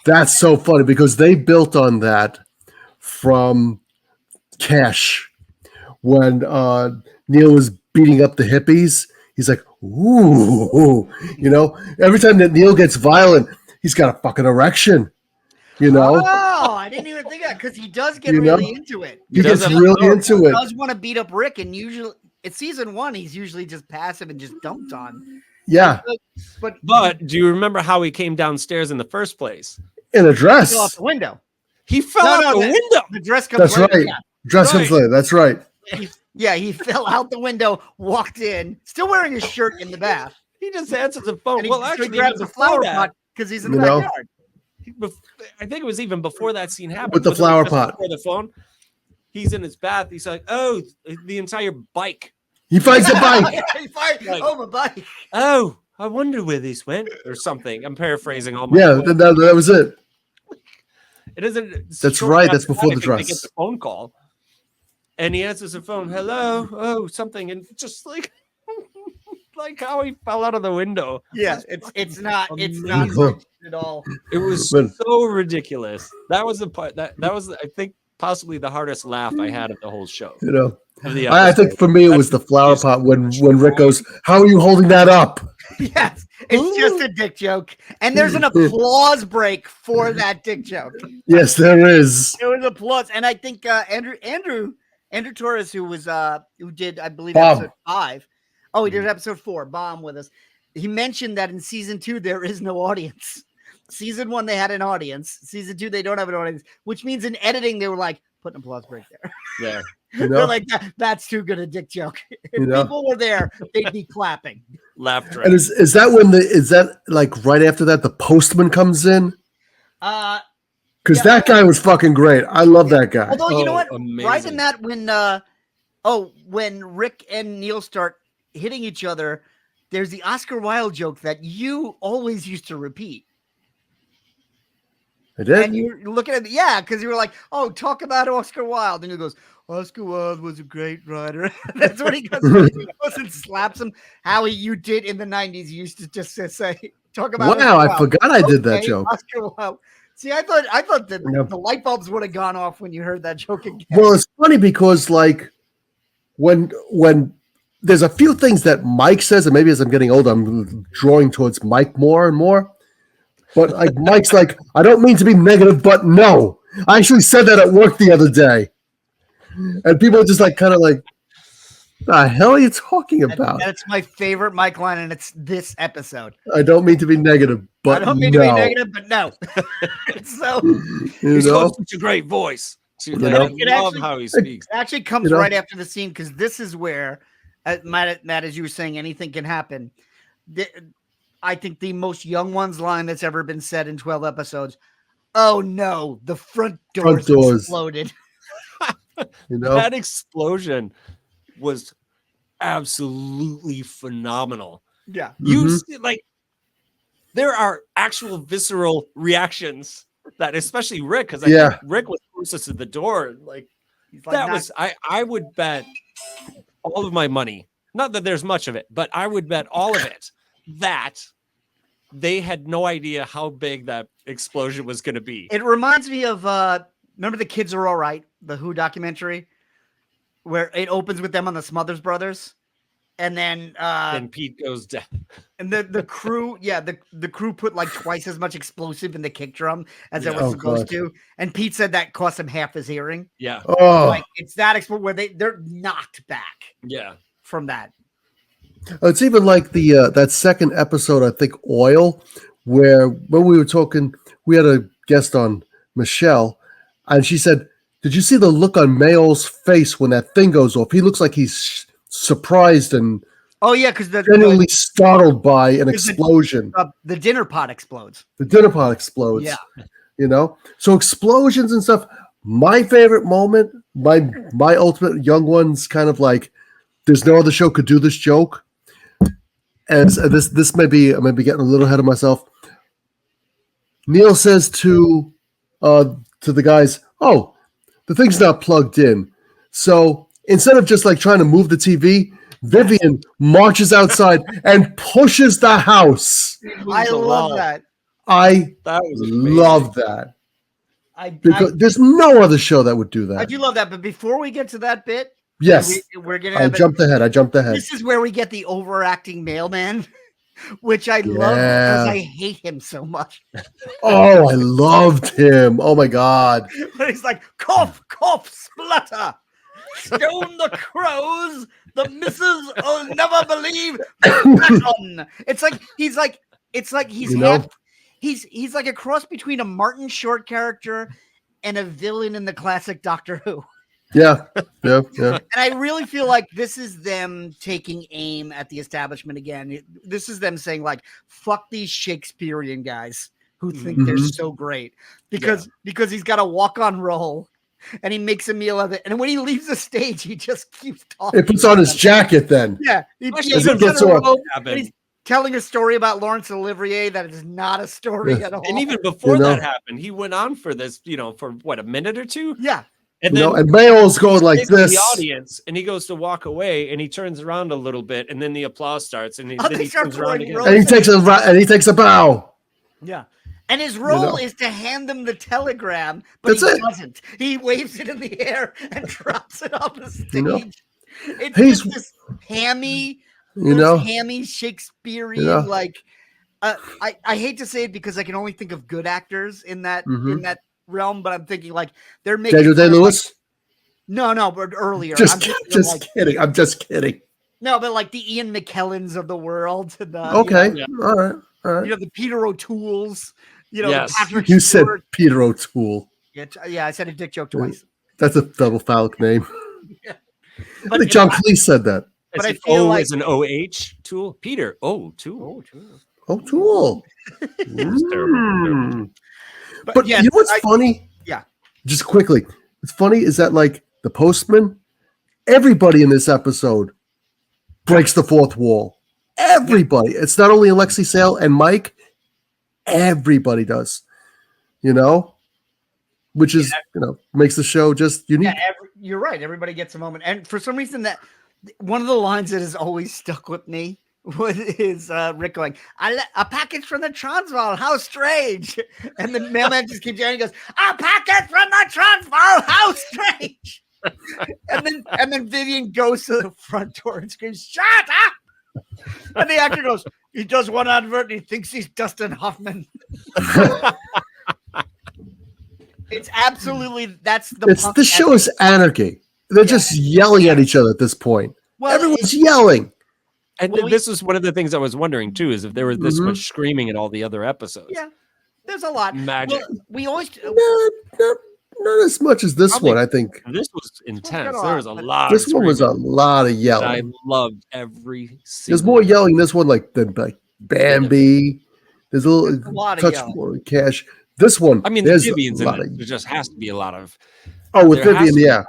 That's so funny because they built on that from Cash when Neil was beating up the hippies. He's like, ooh, every time that Neil gets violent, he's got a fucking erection, Oh, I didn't even think of that because he does get really into it. He gets does- really into He it. does want to beat up Rick, and usually it's season 1, he's usually just passive and just dumped on. Yeah, But do you remember how he came downstairs in the first place? in a dress. Fell out the window. He fell out the window. The dress comes That's later, right. Dress comes later. That's right. Yeah, he fell out the window, walked in, still wearing his shirt in the bath. He just answers the phone. And he, Well, so he actually, grabs even a flower before that, pot because he's in the You know? backyard. I think it was even before that scene happened. With the Was it flower just pot. before the phone. He's in his bath. He's like, oh, the entire bike. He finds the bike. He fired my bike. Oh, I wonder where this went or something. I'm paraphrasing all Yeah, my. that was it. It isn't. That's shortly right, that's after before that, the I think They dress. get the phone call, and he answers the phone. Hello, oh, something, and just like, like how he fell out of the window. Yeah, it's not Amazing. mentioned at all. It was But- so ridiculous. That was the part that was, I think, possibly the hardest laugh I had of the whole show. Of the I episode. think for me it was the flower pot when Rick goes, "How are you holding that up?" Yes, it's just a dick joke, and there's an applause break for that dick joke. Yes, there is. There was applause, and I think Andrew Torres, who did, I believe, Bob. episode 5. Oh, he did episode 4, Bomb, with us. He mentioned that in season 2 there is no audience. Season 1 they had an audience. Season 2 they don't have an audience, which means in editing they were like, put an applause break there. Yeah. They're like, that's too good a dick joke. If people were there, they'd be clapping. Laugh track. And is that when is that like right after that the postman comes in? Because that guy was fucking great. I love that guy. Although you know what, amazing. right in that when Rick and Neil start hitting each other, there's the Oscar Wilde joke that you always used to repeat. I did. And you're looking at because you were like, oh, talk about Oscar Wilde. And he goes, Oscar Wilde was a great writer. That's what he goes. He goes and slaps him. Howie, you did in the 90s. You used to just say, talk about Wow, Oscar I forgot I did that Okay, joke. Oscar Wilde. See, I thought that Yep. the light bulbs would have gone off when you heard that joke again. Well, it's funny because like when there's a few things that Mike says, and maybe as I'm getting older, I'm drawing towards Mike more and more. But like Mike's like, I don't mean to be negative, but no. I actually said that at work the other day. And people are just like kind of like, the hell are you talking about? That's my favorite Mike line, and it's this episode. I don't mean to be negative, but I don't mean no. to be negative, but no. So You He's know? got such a great voice. See, You like, know? I It love actually- how he speaks. it actually comes You know? right after the scene because this is where, Matt, as you were saying, anything can happen. I think the most young one's line that's ever been said in 12 episodes. Oh no, the front doors doors. exploded. You know? That explosion was absolutely phenomenal. Yeah. You see, like, there are actual visceral reactions that, especially Rick, because I think Rick was closest to the door. Like, He's like, that was, I would bet all of my money, not that there's much of it, but I would bet all of it that they had no idea how big that explosion was going to be. It reminds me of, remember The Kids Are All Right, the Who documentary, where it opens with them on the Smothers Brothers. And then Pete goes down. And the crew, the crew put like twice as much explosive in the kick drum as it was supposed to. And Pete said that cost him half his hearing. Yeah. Oh, like it's that explode where they're knocked back. Yeah. From that. It's even like the that second episode, I think, Oil, where when we were talking, we had a guest on, Michelle, and she said, "Did you see the look on Mayo's face when that thing goes off? He looks like he's surprised and because genuinely startled by an explosion. The dinner pot explodes. The dinner pot explodes. Yeah, so explosions and stuff. My favorite moment, my ultimate young ones, kind of like, there's no other show could do this joke. And this may be getting a little ahead of myself. Neil says to the guys, "Oh, the thing's not plugged in." So instead of just like trying to move the TV, Vivian marches outside and pushes the house. I love that. I love that. Because there's no other show that would do that. I do love that. But before we get to that bit, yes, we're gonna. I jumped ahead. This is where we get the overacting mailman, which I love because I hate him so much. Oh, I loved him. Oh my god. But he's like, cough, cough, splutter. Stone the crows, the missus will never believe. It's like he's like a cross between a Martin Short character and a villain in the classic Doctor Who. Yeah. And I really feel like this is them taking aim at the establishment again. This is them saying like, fuck these Shakespearean guys who think they're so great because he's got a walk-on role. And he makes a meal of it. And when he leaves the stage, he just keeps talking. He puts on his jacket then. Yeah. He's telling a story about Laurence Olivier that is not a story at all. And even before that happened, he went on for this, for what, a minute or two? Yeah. And then and Mayo's going like this. The audience, and he goes to walk away, and he turns around a little bit, and then the applause starts, and then he turns around again. And he takes a bow. Yeah. And his role is to hand them the telegram, but he doesn't. He waves it in the air and drops it on the stage. It's just this hammy, hammy Shakespearean, like I hate to say it because I can only think of good actors in that realm, but I'm thinking like they're making Daniel Day-Lewis. No, but earlier. Just kidding. I'm just kidding. No, but like the Ian McKellens of the world. And, All right. The Peter O'Toole's. Patrick you Stewart. Said Peter O'Toole. Yeah, I said a dick joke twice. That's a double phallic name. But I think John Cleese said that. But I feel like as an OH tool, Peter O'Toole. O'Toole. But yes, you know what's funny? Yeah. Just quickly, what's funny is that like the postman, everybody in this episode breaks the fourth wall. Everybody. It's not only Alexi Sale and Mike. Everybody does, which is, makes the show just unique. Yeah, you're right. Everybody gets a moment. And for some reason that one of the lines that has always stuck with me is Rick going, a package from the Transvaal. How strange. And the mailman just keeps yelling and goes, a package from the Transvaal. How strange. and then Vivian goes to the front door and screams, shut up. And the actor goes, he does one advert and he thinks he's Dustin Hoffman. It's absolutely, the show is anarchy. They're just yelling at each other at this point. Well, everyone's yelling. And this was one of the things I was wondering too, is if there was this much screaming in all the other episodes. Yeah, there's a lot. Magic. Well, we always not as much as this one. I think this was intense. There was a lot. This one was a lot of yelling. I loved every. There's more yelling in this one, than Bambi. There's a lot touch of more Cash. This one, I mean, there's Vivian's in it. There just has to be a lot of. Oh, with Vivian, yeah.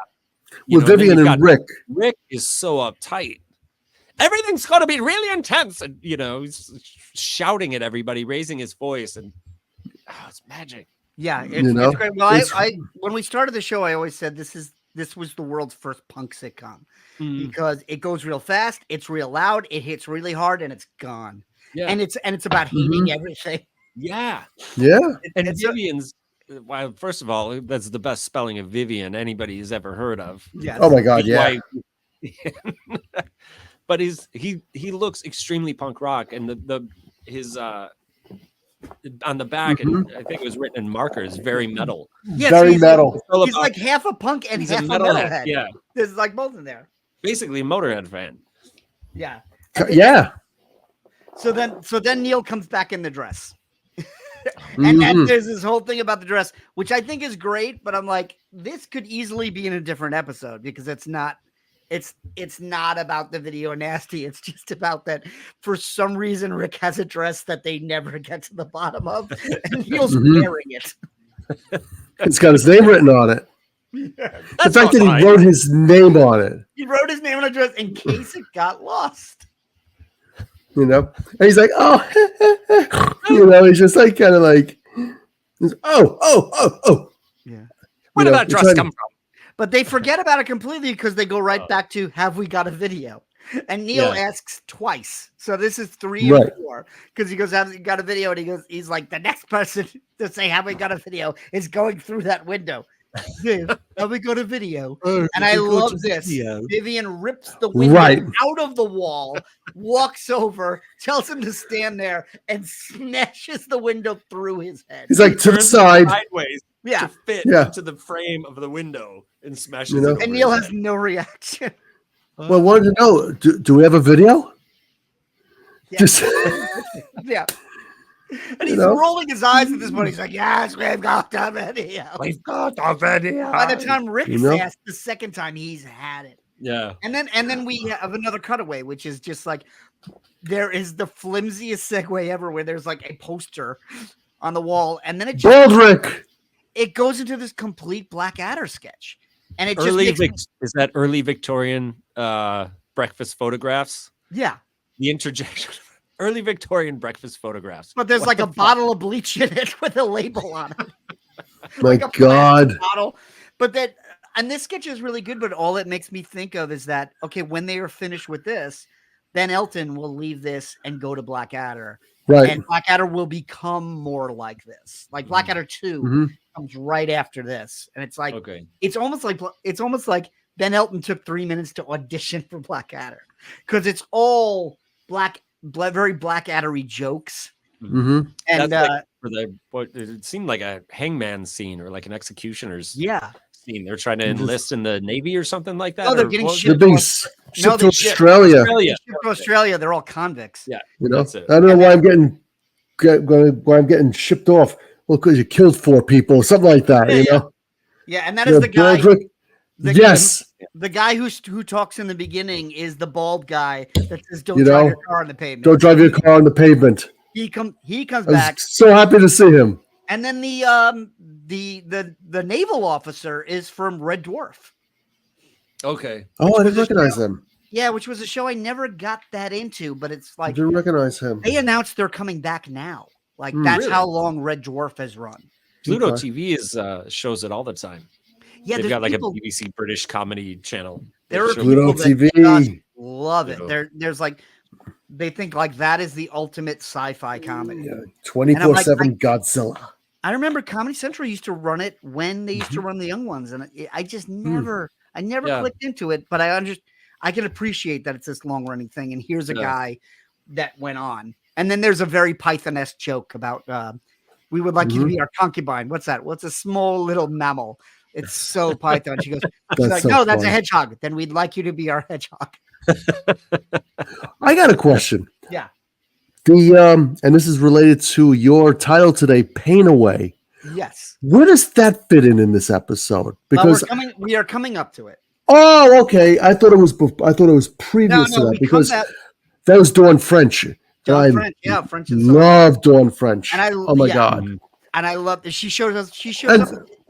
With Vivian and Rick. Rick is so uptight. everything's going to be really intense. And, he's shouting at everybody, raising his voice. And it's magic. Yeah, it's great. Well, I when we started the show, I always said this was the world's first punk sitcom because it goes real fast, it's real loud, it hits really hard, and it's gone. Yeah, and it's about hating everything. Yeah, yeah. And Vivian's. Well, first of all, that's the best spelling of Vivian anybody has ever heard of. Yeah. Oh my God, yeah. But he looks extremely punk rock, and his on the back, and I think it was written in markers, very metal. Yes, very metal. He's like half a punk and half a metalhead. Yeah, there's like both in there. Basically, a Motorhead fan. Yeah. Yeah. So then Neil comes back in the dress. And then there's this whole thing about the dress, which I think is great, but I'm like, this could easily be in a different episode because it's not about the video nasty. It's just about that for some reason Rick has a dress that they never get to the bottom of, and Neil's wearing it. It's got his name written on it. Yeah. The fact that he wrote his name on it. He wrote his name on a dress in case it got lost. And he's like, oh, he's just like kind of like, oh. Yeah. Where did that dress come from? But they forget about it completely because they go right back to, have we got a video? And Neil asks twice. So this is 3 or 4 because he goes, have you got a video? And he's like, the next person to say, have we got a video is going through that window. Have we got a video? And I love this. Vivian rips the window out of the wall, walks over, tells him to stand there, and smashes the window through his head. He's like to the side, sideways, to fit into the frame of the window, and smashes it. And Neil has no reaction. Well, I wanted to know, do we have a video? Yeah. Yeah. And he's rolling his eyes at this point. He's like, yes, we've got the video. We've got the video. By the time Rick asked the second time, he's had it. Yeah. And then we have another cutaway, which is just like, there is the flimsiest segue ever where there's like a poster on the wall. And then it goes into this complete Blackadder sketch. And it is that early Victorian breakfast photographs? Yeah. The interjection. Early Victorian breakfast photographs. But there's like a bottle of bleach in it with a label on it. My God. Bottle. But and this sketch is really good, but all it makes me think of is that, okay, when they are finished with this, then Elton will leave this and go to Blackadder. Right. And Blackadder will become more like this. Like Blackadder 2 comes right after this. And it's like, it's almost like Ben Elton took 3 minutes to audition for Blackadder because it's all very Blackaddery jokes. Mm-hmm. And that's it seemed like a hangman scene or like an executioner's scene. They're trying to enlist in the Navy or something like that. No, they're getting shipped to Australia. To Australia. They're all convicts. Yeah, that's it. I don't know why I'm getting shipped off. Well, because you killed 4 people, something like that. Yeah, and that is the guy. The guy who talks in the beginning is the bald guy that says, "Don't drive your car on the pavement." Don't drive your car on the pavement. He comes back. So happy to see him. And then the naval officer is from Red Dwarf. Okay. Oh, I didn't recognize him. Yeah, which was a show I never got that into, but it's like I didn't recognize him. They announced they're coming back now. Like that's how long Red Dwarf has run. Pluto TV shows it all the time. Yeah, they've got like a BBC British comedy channel. There are Pluto people TV. that love it. There's like they think like that is the ultimate sci-fi comedy. 24/7 Godzilla. I remember Comedy Central used to run it when they used to run the young ones, and I just never clicked into it. But I can appreciate that it's this long running thing. And here's a guy that went on, and then there's a very Python-esque joke about we would like you to be our concubine. What's that? What's a small little mammal? It's so Python. She goes, that's a hedgehog. Then we'd like you to be our hedgehog. I got a question. Yeah. And this is related to your title today, Pain Away. Yes. Where does that fit in this episode? Because we are coming up to it. Oh, okay. I thought it was previous to that because that was Dawn French. French. French. Love Dawn French. And oh my God. And I love that she shows up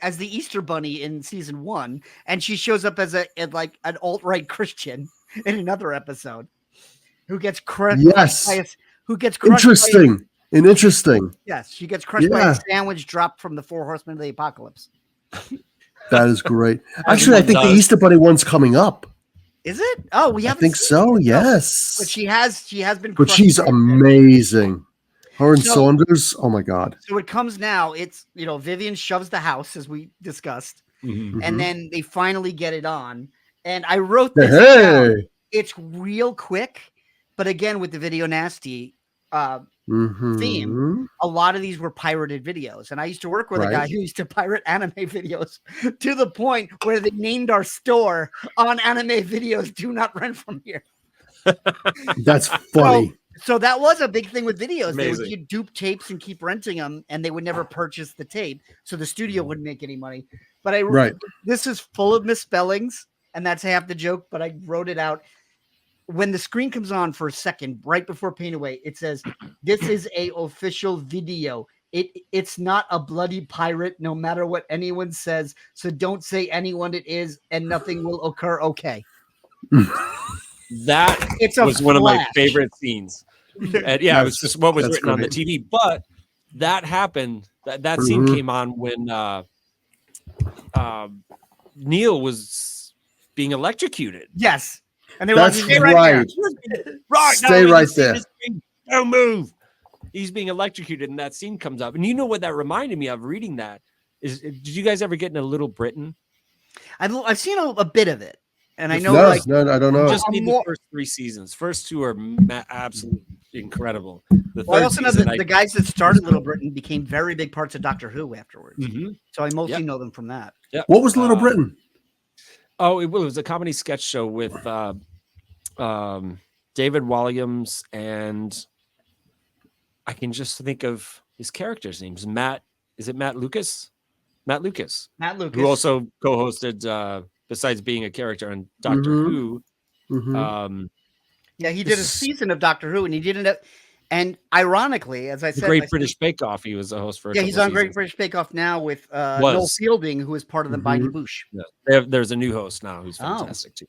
as the Easter Bunny in season 1, and she shows up as an alt-right Christian in another episode. who gets crushed. Yes. Who gets crushed? Interesting. Yes, she gets crushed by a sandwich dropped from the 4 Horsemen of the Apocalypse. That is great. Actually, I think the Easter Bunny one's coming up. Is it? Oh, we haven't. I think so. Yes. But she has been. But she's amazing. Her and Saunders. Oh my God. So it comes now. It's Vivian shoves the house as we discussed, and then they finally get it on. And I wrote this down. It's real quick, but again with the Video Nasty theme, a lot of these were pirated videos. And I used to work with a guy who used to pirate anime videos to the point where they named our store on anime videos, "Do not rent from here." That's funny. So that was a big thing with videos. Amazing. They would dupe tapes and keep renting them, and they would never purchase the tape, so the studio wouldn't make any money. But this is full of misspellings, and that's half the joke, but I wrote it out. When the screen comes on for a second, right before Paint Away, it says, "This is a official video. It's not a bloody pirate, no matter what anyone says, so don't say anyone it is, and nothing will occur okay." That was one of my favorite scenes. And it was just what was written on the TV. But that happened. That scene came on when Neil was being electrocuted. Yes. And they were stay right there. Don't move. He's being electrocuted, and that scene comes up. And you know what that reminded me of reading that is, did you guys ever get into Little Britain? I've seen a bit of it. And I know, no, I don't know. Just need the first 3 seasons. First 2 are absolutely incredible. I also know that the guys that started Little Britain became very big parts of Doctor Who afterwards. So I mostly know them from that. Yep. What was Little Britain? Oh, it was a comedy sketch show with David Walliams, and I can just think of his character's names. Matt. Is it Matt Lucas? Matt Lucas. Who also co-hosted. Besides being a character on Doctor Who, he did a season of Doctor Who, and he did it. And ironically, as I said, Great British Bake Off, he was a host for. He's on Great British Bake Off now with Noel Fielding, who is part of the Mighty Boosh. Yeah. There's a new host now who's fantastic too.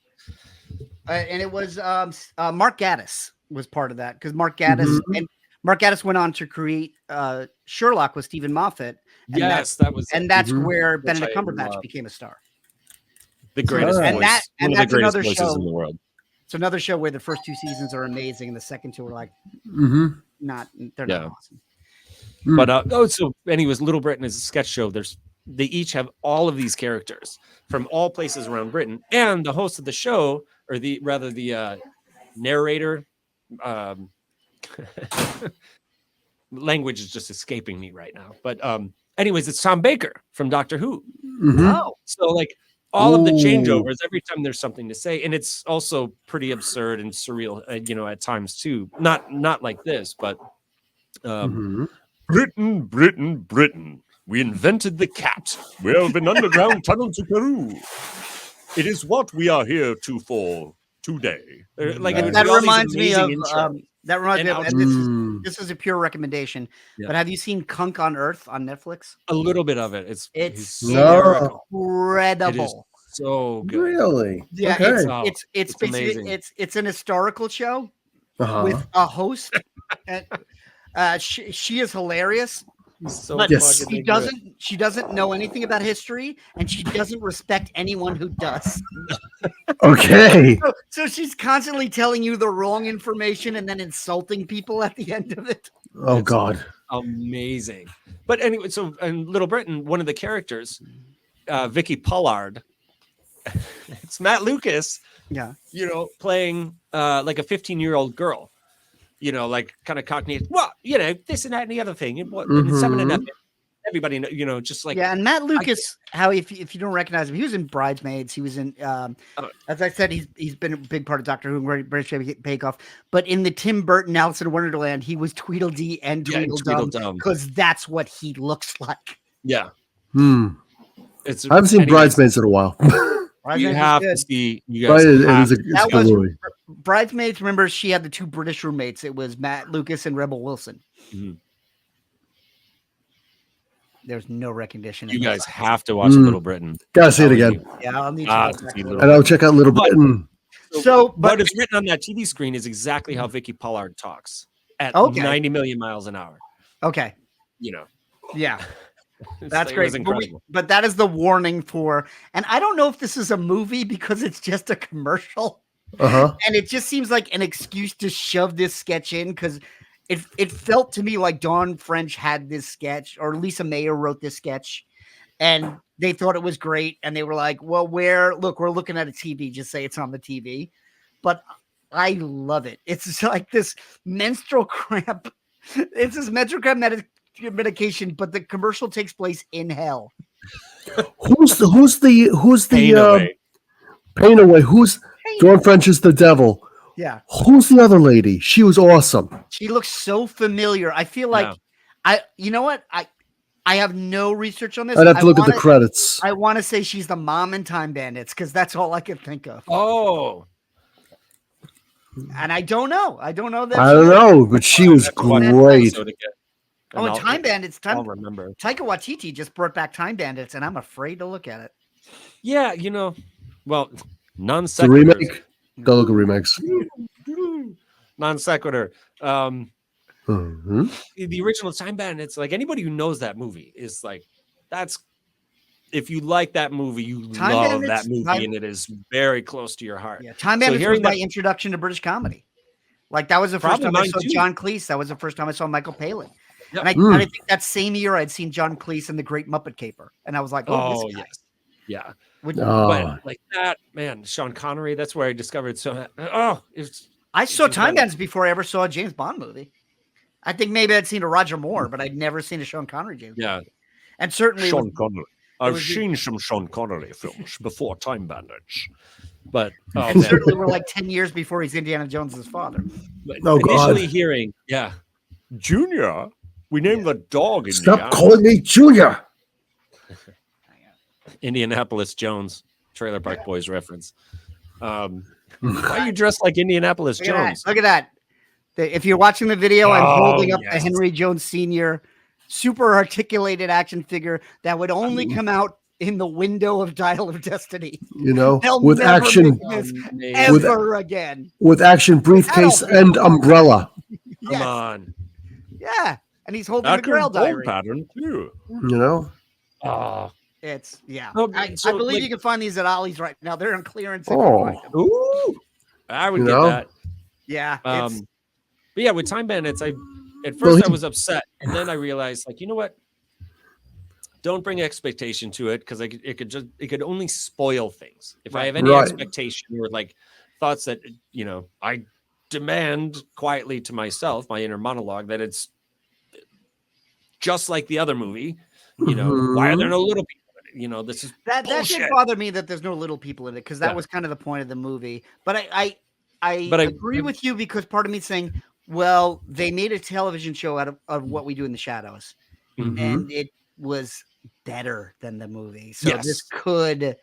And it was Mark Gatiss was part of that, because Mark Gatiss went on to create Sherlock with Stephen Moffat. And that's where Benedict Cumberbatch became a star. The greatest voice. And that's another show in the world. It's another show where the first 2 seasons are amazing, and the second 2 are like they're not awesome. But so anyways, Little Britain is a sketch show. They each have all of these characters from all places around Britain, and the host of the show, or the narrator, language is just escaping me right now. But anyways, it's Tom Baker from Doctor Who. So like. All of the changeovers every time there's something to say, and it's also pretty absurd and surreal, at times too. Not like this, but Britain. We invented the cat. We have an underground tunnel to Peru. It is what we are here for today. That reminds me of. And this is a pure recommendation. Yeah. But have you seen Kunk on Earth on Netflix? A little bit of it. It's incredible. It is so good. Really? Yeah. Okay. It's basically it's an historical show with a host. And, she is hilarious. But she doesn't know anything about history, and she doesn't respect anyone who does. Okay. So she's constantly telling you the wrong information and then insulting people at the end of it. Oh, God. Amazing. But anyway, so in Little Britain, one of the characters, Vicky Pollard, it's Matt Lucas, playing like a 15-year-old girl. Like kind of cockney, this and that and the other thing. And 7 and 8, everybody, just like. Yeah, and Matt Lucas, Howie, if you don't recognize him, he was in Bridesmaids. He was in, as I said, he's been a big part of Doctor Who and Great British Bake Off. But in the Tim Burton Alice in Wonderland, he was Tweedledee and Tweedledum because that's what he looks like. Yeah. I haven't seen Bridesmaids in a while. You have to see. You guys Bridesmaids. Remember, she had the 2 British roommates. It was Matt Lucas and Rebel Wilson. Mm-hmm. There's no recognition. You guys have to watch Little Britain. Gotta see it again. Yeah, I'll need to. And I'll check out Little Britain. So, what is written on that TV screen is exactly how Vicky Pollard talks at Okay. 90 million miles an hour. okay, You know, yeah. It's That's like- it great. was incredible. But that is the warning for, and I don't know if this is a movie because it's just a commercial. Uh-huh. And it just seems like an excuse to shove this sketch in because it felt to me like Dawn French had this sketch, or Lisa Mayer wrote this sketch, and they thought it was great. And they were like, well, we're looking at a TV, just say it's on the TV. But I love it. It's like this menstrual cramp. It's this menstrual cramp medication, but the commercial takes place in hell. Who's the Pain Away. Pain Away? Who's Dawn French is the devil? Yeah. Who's the other lady? She was awesome. She looks so familiar. I feel like you know what? I have no research on this. I'd have to look at the credits. I want to say she's the mom in Time Bandits because that's all I can think of. Oh, And I don't know. I don't know that. I don't know, but she was I have to watch that great. episode again. Oh, and Time Bandits. I'll remember. Taika Waititi just brought back Time Bandits, and I'm afraid to look at it. Yeah, well, non The sequitur. remake. Don't look at remakes. Non sequitur. Mhm. The original Time Bandits, like anybody who knows that movie is like, that's if you like that movie, you Time love Bandits, that movie, and it is very close to your heart. Yeah, Time So Bandits was hearing my that- introduction to British comedy. Like that was the first Probably time I mine saw too. John Cleese. That was the first time I saw Michael Palin. Yep. And I think that same year I'd seen John Cleese in The Great Muppet Caper, and I was like, "Oh, this guy." yes, yeah. Which- Oh. But like that, man, Sean Connery. That's where I discovered. So, I saw It's Time incredible. Bandits before I ever saw a James Bond movie. I think maybe I'd seen a Roger Moore, but I'd never seen a Sean Connery James Bond. yeah, And certainly, it was- Sean Connery. I've seen some Sean Connery films before Time Bandits, but and certainly we're like 10 years before he's Indiana Jones's father. Oh, God. initially hearing, Junior, we named the dog Stop Indiana. calling me Junior. Indianapolis Jones, Trailer Park Boys reference. Why are you dressed like Indianapolis Look at that. Jones? Look at that. If you're watching the video, I'm Oh, holding up the yes. Henry Jones Sr. super articulated action figure that would only come out in the window of Dial of Destiny. They'll with never action, make this Amazing. With- ever again. with action briefcase That'll be- and umbrella. Come Yes. on. Yeah. And he's holding the Accurate Grail bolt Diary. pattern too. Oh, It's, yeah. No, I so, believe like- you can find these at Ollie's right now. They're on clearance. if you Oh. find them. ooh, I would You get know? that. Yeah. It's, But yeah, with Time Bandits, at Well, first I he- was upset, and then I realized, like, you know what? Don't bring expectation to it because it could only spoil things. If I have any Right. expectation or like thoughts that I demand quietly to myself, my inner monologue, that it's just like the other movie. Why are there no little people in it? This is that did bullshit. bother me that there's no little people in it because that Yeah. was kind of the point of the movie. But I But I- agree with you because part of me is saying, well, they made a television show out of what we do in the shadows, Mhm. and it was better than the movie. So Yes. this could.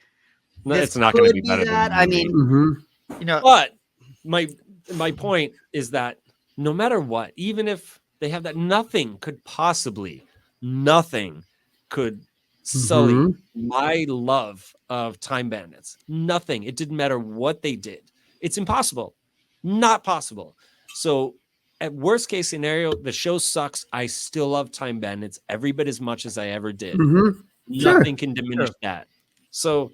No, this it's not going to could be better that. than I the mean, Mhm. But my point is that no matter what, even if they have that, nothing could sully Mhm. my love of Time Bandits. Nothing. It didn't matter what they did. It's impossible. Not possible. So at worst case scenario, the show sucks. I still love Time Bandits every bit as much as I ever did. Mhm. Sure. Nothing can diminish that. So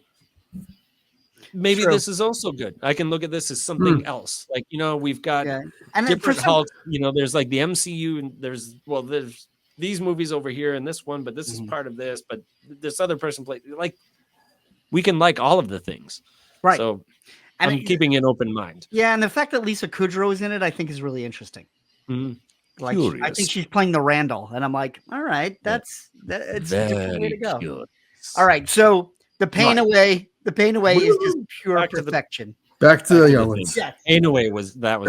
maybe True. this is also good. I can look at this as something else. Like, we've got yeah. And then for different some, Hulks. There's like the MCU, and there's these movies over here and this one, but this is part of this, but this other person played. Like, we can like all of the things. right. So And I'm keeping an open mind. Yeah, and the fact that Lisa Kudrow is in it, I think, is really interesting. Mhm. Like, I Curious. think she's playing the Randall, and I'm like, all right, it's a different way to go. cute. All right, so the pain Right. away is just pure Back to the- perfection. Back to the Back to young the ones. Yeah, Anyway, that was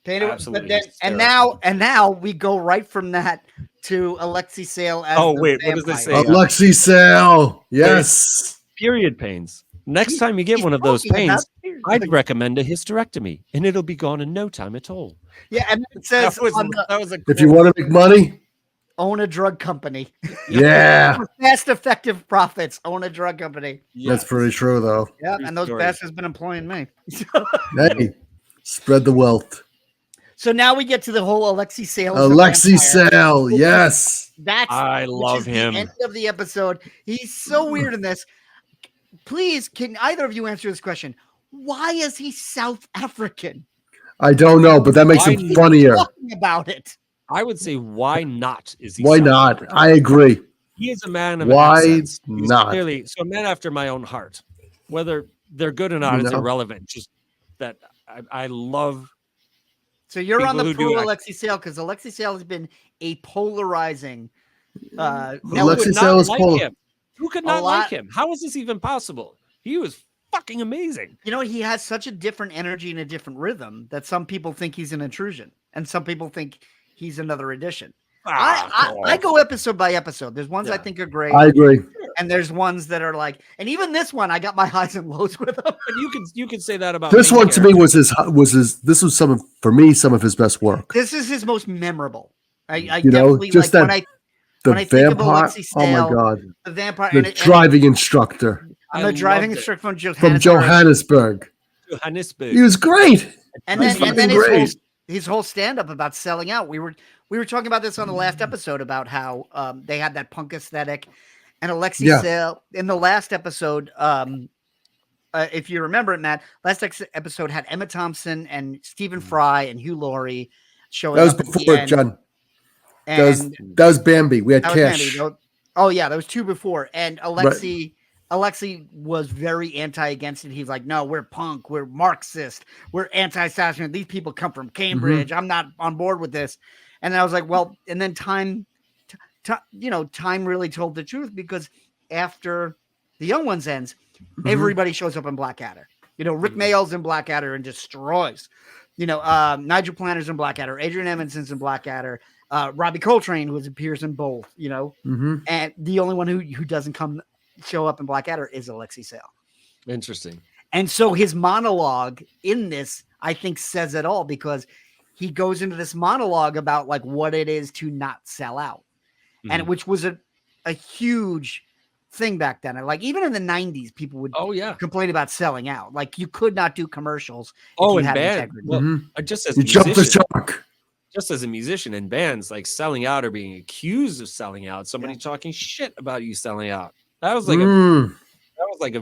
pain away. Absolutely But then, and now we go right from that to Alexi Sale as Oh, the wait, what does they vampire. say? Alexi Sale. Yes. period pains. Next time you get He's one of those talking about pains, period I'd pains. recommend a hysterectomy, and it'll be gone in no time at all. Yeah, and it says That was on the, that was a If you want to make money, own a drug company. Yeah, Fast, effective profits. Own a drug company. that's pretty true, though. Yeah, True and those story. bastards have been employing me. Hey, spread the wealth. So now we get to the whole Alexi Sale. Alexi Sale, yes. I love him. The end of the episode. He's so weird in this. Please, can either of you answer this question? Why is he South African? I don't know, but that makes Why him funnier. Talking about it. I would say, why not? Is he Why South not? African? I agree. He is a man of Why accents. He's not? Clearly, so a man after my own heart. Whether they're good or not is irrelevant. Just that I love. So you're on the People pro who do Alexi Sale because Alexi Sale has been a polarizing. Alexi Sale is polar. him. Who could not like him? How is this even possible? He was fucking amazing. You know, he has such a different energy and a different rhythm that some people think he's an intrusion, and some people think he's another addition. I go episode by episode. There's ones I think are great. I agree. And there's ones that are like, and even this one, I got my highs and lows with him. But you could say that about This main one to me characters. was his. This was some of his best work. This is his most memorable. I You know, definitely just like that when I the think of vampire. Alexi Oh my Sale, god, the vampire, the driving instructor I'm a driving loved it. instructor from from Johannesburg. Johannesburg. He was great. And He's then fucking great. his whole stand up about selling out. We were talking about this on the last episode about how they had that punk aesthetic, and Alexi Sale in the last episode. If you remember it, Matt, last episode had Emma Thompson and Stephen Fry and Hugh Laurie showing That was up at the before end. John. And That was Bambi. We had that was Cash. Bambi. Oh yeah, that was two before. And Alexi was very against it. He's like, no, we're punk, we're Marxist, we're anti-establishment. These people come from Cambridge. I'm not on board with this. And I was like, well, and then time really told the truth, because after The Young Ones ends, everybody shows up in Blackadder. You know, Rick Mayall's in Blackadder and destroys. You know, Nigel Planner's in Blackadder, Adrian Edmondson's in Blackadder, Robbie Coltrane, who appears in both, you know, and the only one who doesn't show up in Blackadder is Alexi Sale. Interesting. And so his monologue in this, I think, says it all, because he goes into this monologue about like what it is to not sell out, and which was a huge thing back then. Like even in the 90s, people would complain about selling out. Like you could not do commercials. And bands. Well, just as you jumped the shark. Just as a musician in bands, like selling out or being accused of selling out, somebody talking shit about you selling out. That was like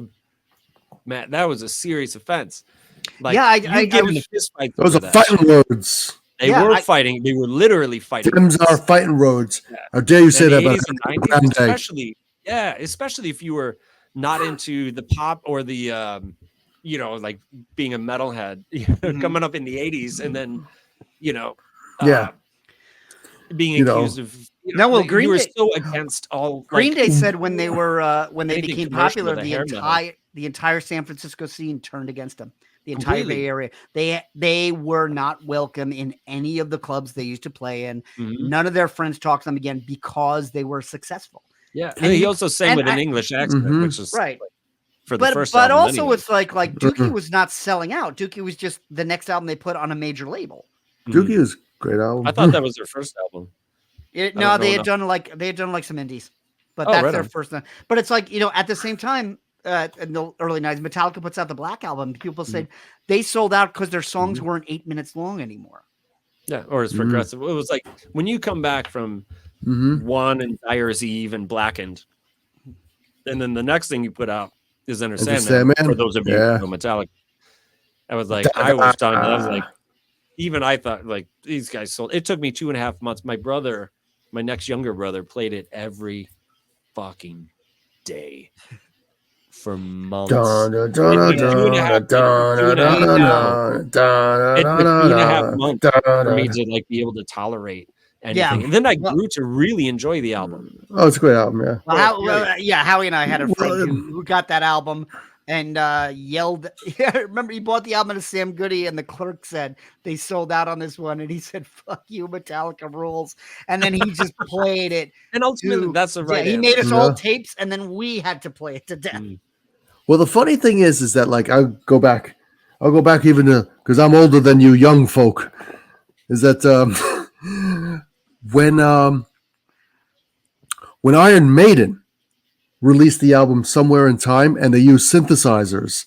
that was a serious offense. Like, those are fighting words. They were fighting. They were literally fighting. Gems are fighting roads. How dare you say that about 90s, especially if you were not into the pop or the like being a metalhead coming up in the 80s, and then being accused of Green you were Day, so against all Green Day said when they became popular, the entire San Francisco scene turned against them. The entire Bay Area. They were not welcome in any of the clubs they used to play in. None of their friends talked to them again because they were successful. Yeah, and he also sang with an English accent, which is right. For the first but album also anyway. it's like Dookie was not selling out. Dookie was just the next album they put on a major label. Dookie was a great album. I thought that was their first album. They had done like some indies, but that's their first one. But it's like, at the same time, in the early 90s, Metallica puts out the Black Album. People said they sold out because their songs weren't 8 minutes long anymore. Yeah, or it's progressive. It was like when you come back from One and Dyer's Eve and Blackened, and then the next thing you put out is Enter Sandman. For those of you who know Metallica, I was like, I was done. I was like, even I thought like these guys sold. It took me 2.5 months. My brother, my next younger brother, played it every fucking day for months. It took 2.5 months for me to like be able to tolerate anything. Yeah. And then I grew to really enjoy the album. Oh, it's a great album, yeah. Howie and I had a friend who got that album and yelled. I remember he bought the album to Sam Goody, and the clerk said they sold out on this one, and he said, "Fuck you, Metallica rules." And then he just played it. And ultimately, that's the right. He made us all tapes, and then we had to play it to death. Well, the funny thing is that like I'll go back even to, because I'm older than you young folk, is that when When Iron Maiden released the album Somewhere in Time and they used synthesizers,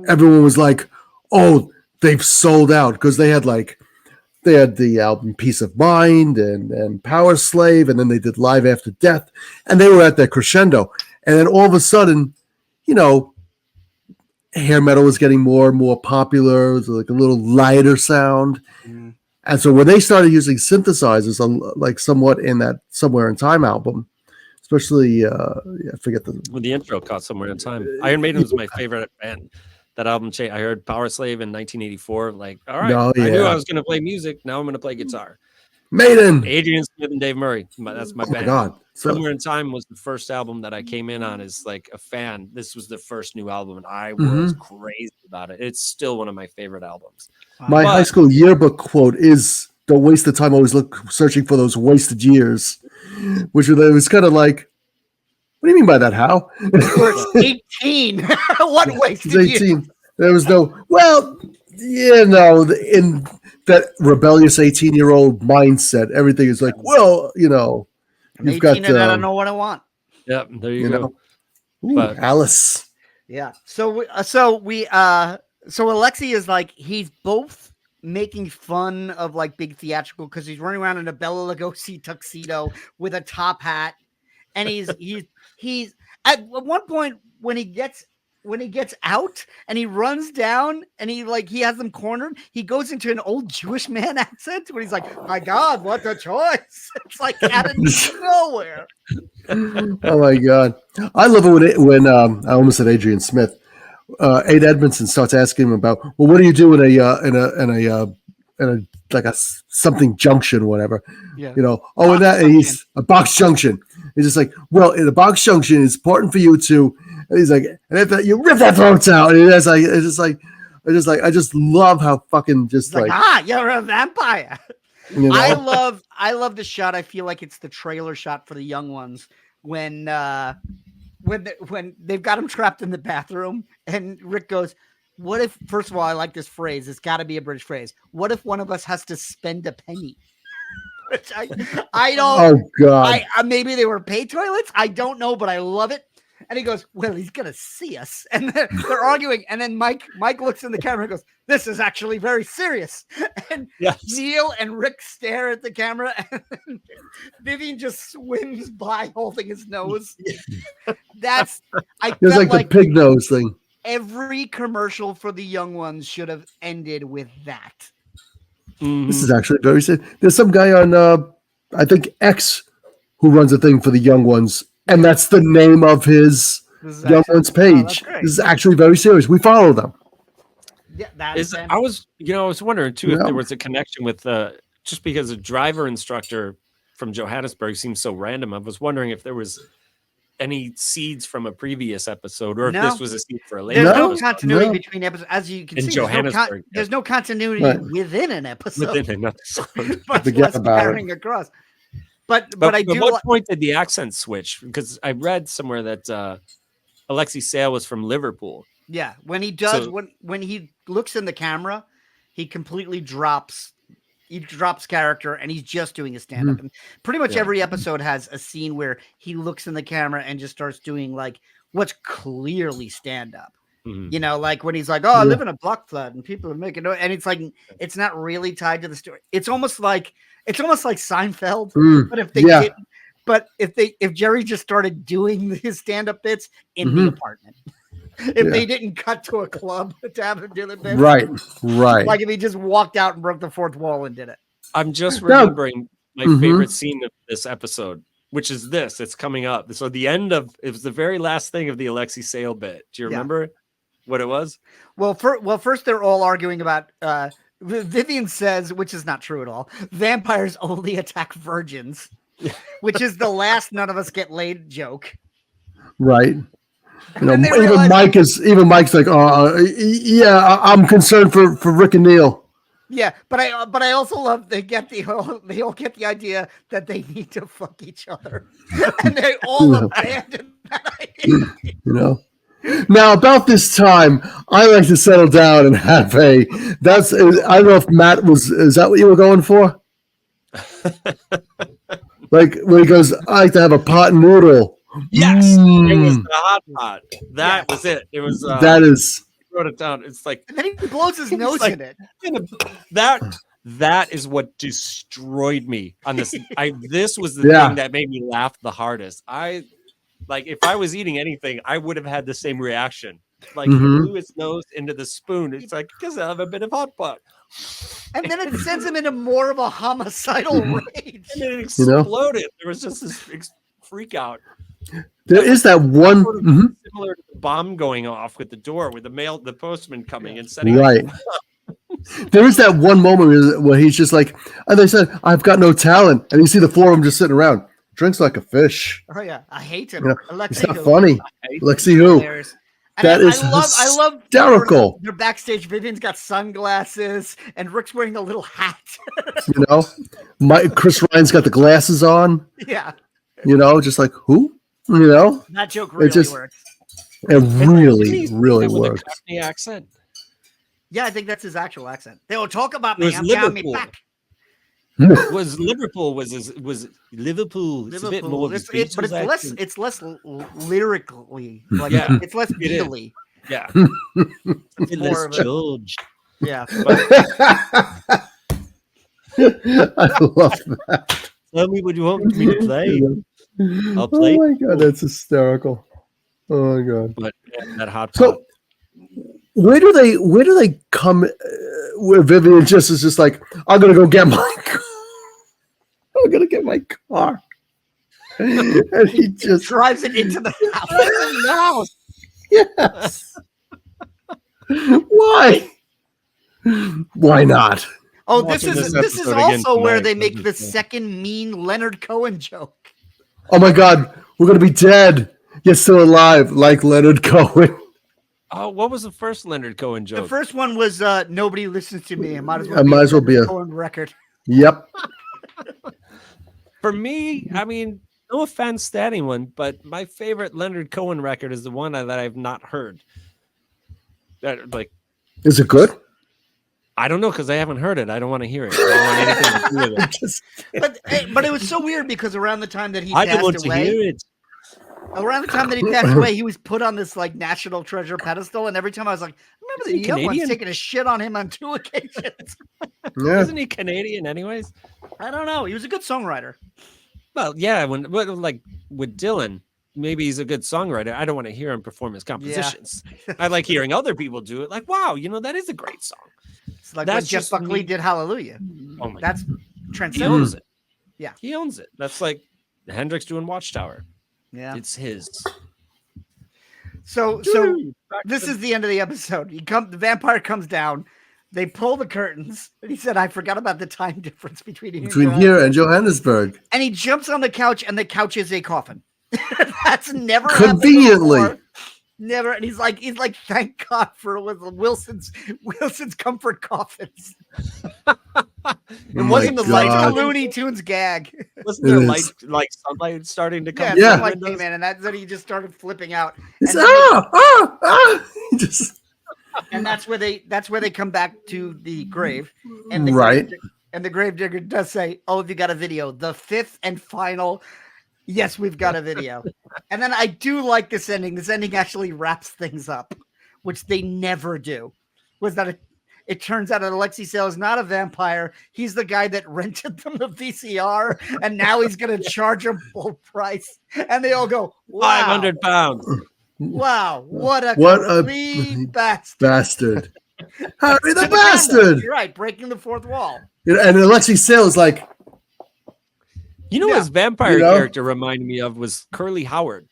everyone was like, oh, they've sold out, because they had the album Peace of Mind and Power Slave, and then they did Live After Death, and they were at their crescendo. And then all of a sudden, hair metal was getting more and more popular. It was like a little lighter sound. Mm. And so when they started using synthesizers, like somewhat in that Somewhere in Time album, especially, I forget the intro caught Somewhere in Time. Iron Maiden was my favorite band. That album changed. I heard Power Slave in 1984. Like, all right, I knew I was going to play music. Now I'm going to play guitar. Maiden, Adrian Smith and Dave Murray. That's my band. My God. Somewhere in Time was the first album that I came in on as like a fan. This was the first new album, and I was crazy about it. It's still one of my favorite albums. My high school yearbook quote is, "Don't waste the time always searching for those wasted years," which was kind of like, what do you mean by that, Hal? You're 18. What wasted 18. years? There was no, in that rebellious 18-year-old mindset, everything is like, I'm you've 18 got, and I don't know what I want. Yeah, there you go. Ooh, But- Alice. Yeah. So Alexi is like, he's both making fun of like big theatrical, because he's running around in a Bela Lugosi tuxedo with a top hat, and he's at one point when he gets out and he runs down and he has them cornered, he goes into an old Jewish man accent where he's like, my God, what a choice. It's like out of nowhere. Oh my God. I love it when I almost said Adrian Smith. Ade Edmondson starts asking him about, well, what do you do in a like a something junction, whatever. Yeah. And he's a box junction. He's just like, well, in a box junction, it's important for you to. And he's like, and if you rip their throats out, and I just love how fucking just like you're a vampire. I love the shot. I feel like it's the trailer shot for The Young Ones when they've got him trapped in the bathroom, and Rick goes, what if, first of all, I like this phrase. It's got to be a British phrase. What if one of us has to spend a penny? Which I don't. Oh God. Maybe they were pay toilets. I don't know, but I love it. And he goes, well, he's going to see us. And they're arguing. And then Mike looks in the camera and goes, this is actually very serious. And Neil and Rick stare at the camera. And then Vivian just swims by holding his nose. There's like the pig nose thing. Every commercial for The Young Ones should have ended with that. This is actually very sad. There's some guy on, I think, X, who runs a thing for The Young Ones. And that's the name of his Young Ones page. This is actually very serious. We follow them. Yeah, I was wondering too if there was a connection with just because a driver instructor from Johannesburg seems so random. I was wondering if there was any seeds from a previous episode, or if this was a seed for a later. There's no continuity between episodes, as you can see. Johannesburg, there's no continuity within an episode. Within an episode, much less carrying across. But I do. At what point did the accent switch? Because I read somewhere that Alexi Sale was from Liverpool. Yeah, when he does, when he looks in the camera, he completely drops. He drops character, and he's just doing a stand-up. And pretty much every episode has a scene where he looks in the camera and just starts doing like what's clearly stand-up. Like when he's like, "Oh, I live in a block flat, and people are making," and it's like it's not really tied to the story. It's almost like Seinfeld, but if they didn't, if Jerry just started doing his stand-up bits in the apartment, if they didn't cut to a club to have him do the bits, right, like if he just walked out and broke the fourth wall and did it. I'm just remembering my favorite scene of this episode, which is this. It's coming up. So it was the very last thing of the Alexi Sale bit. Do you remember what it was? Well, first they're all arguing about. Vivian says, which is not true at all, vampires only attack virgins, which is the last none of us get laid joke. Right. Even Mike's like, I'm concerned for Rick and Neil. Yeah, but I also love they all get the idea that they need to fuck each other, and they all abandon that idea. Now, about this time, I like to settle down and have I don't know if Matt is that what you were going for? Like when he goes, I like to have a pot noodle. Yes, it was Mm. the hot pot. That was it. It was. That is. Wrote it down. It's like And then he blows his nose like- in it. that is what destroyed me on this. This was the Yeah. thing that made me laugh the hardest. If I was eating anything, I would have had the same reaction. Like he Mhm. blew his nose into the spoon. It's like because I have a bit of hot pot, And then it sends him into more of a homicidal rage. and it You know? exploded. There was just this freak out. There is that one. Sort of Mhm. similar to the bomb going off with the door, with the postman coming and setting Right. There is that one moment where he's just like, and they said, I've got no talent. And you see the four of them just sitting around. Drinks like a fish. Oh yeah, I hate him. You know, Alexi It's not who- funny. Let's see who. Hilarious. And That is I love hysterical. They're backstage. Vivian's got sunglasses, and Rick's wearing a little hat. You know, Chris Ryan's got the glasses on. Yeah, You know, just like who? You know, that joke really just- works. it really, really with a worked. Cockney accent. Yeah, I think that's his actual accent. They will talk about It me. was I'm down me Liverpool. back. Was Liverpool was Liverpool? It's a bit more of a But it's Beatles less. accent. It's less lyrically. Like Yeah. it's less It is. Beatley. Yeah, It's less more of a, George. yeah. I love that. Tell me what you want me to play. I'll play. Oh my god, that's hysterical. Oh my god. But that hot pot. So where do they come where Vivian just is just like, I'm gonna go get my car. I'm gonna get my car. And he just drives it into the house. yes. Why? Why not? Oh, Watching this this is episode again also where tonight, they I'm make just the like- second mean Leonard Cohen joke. Oh my god, we're gonna be dead, yet still alive, like Leonard Cohen. Oh, what was the first Leonard Cohen The joke? first one was nobody listens to me. It might as well I might as well be Leonard a- Cohen record. Yep. For me, I mean, no offense to anyone, but my favorite Leonard Cohen record is the one that I've not heard. That like Is it good? I don't know because I haven't heard it. I don't want to hear it. I don't want anything to do with it. Just- But it was so weird because around the time that he I don't want passed to away, hear it. around the time that he passed away, he was put on this like national treasure pedestal, and every time I was like, remember Is the he young one's Canadian? taking a shit on him on 2 occasions. yeah. Isn't he Canadian, anyways? I don't know. He was a good songwriter. Well, yeah. Like with Dylan, maybe he's a good songwriter. I don't want to hear him perform his compositions. I like hearing other people do it. Like, wow, that is a great song. It's like when That's Jeff just Buckley me. did Hallelujah. Oh my That's He transcendent. owns it. Yeah. He owns it. That's like Hendrix doing Watchtower. Yeah. It's his. So this is the end of the episode. The vampire comes down. They pull the curtains, and he said, "I forgot about the time difference between Here and Johannesburg. And he jumps on the couch, and the couch is a coffin. That's never happened Conveniently. before. Never. And he's like, thank God for Wilson's comfort coffins. It wasn't the light God. Looney Tunes gag. Wasn't there It light, is. like sunlight starting to come? Yeah, through the sunlight windows? came in, and then he just started flipping out. It's, And then just and that's where they come back to the grave, and the Right. and the gravedigger does say, "Oh, have you got a video? The fifth and final." Yes, we've got a video. And then I do like this ending. This ending actually wraps things up, which they never do. Was that it turns out that Alexi Sale is not a vampire. He's the guy that rented them the VCR, and now he's going to charge them full price. And they all go, wow, 500 pounds. wow, what a What a complete bastard. bastard. Harry the To the bastard. You're right, breaking the fourth wall. And Alexi Sale is like, You know what Yeah. his vampire You know? character reminded me of was Curly Howard.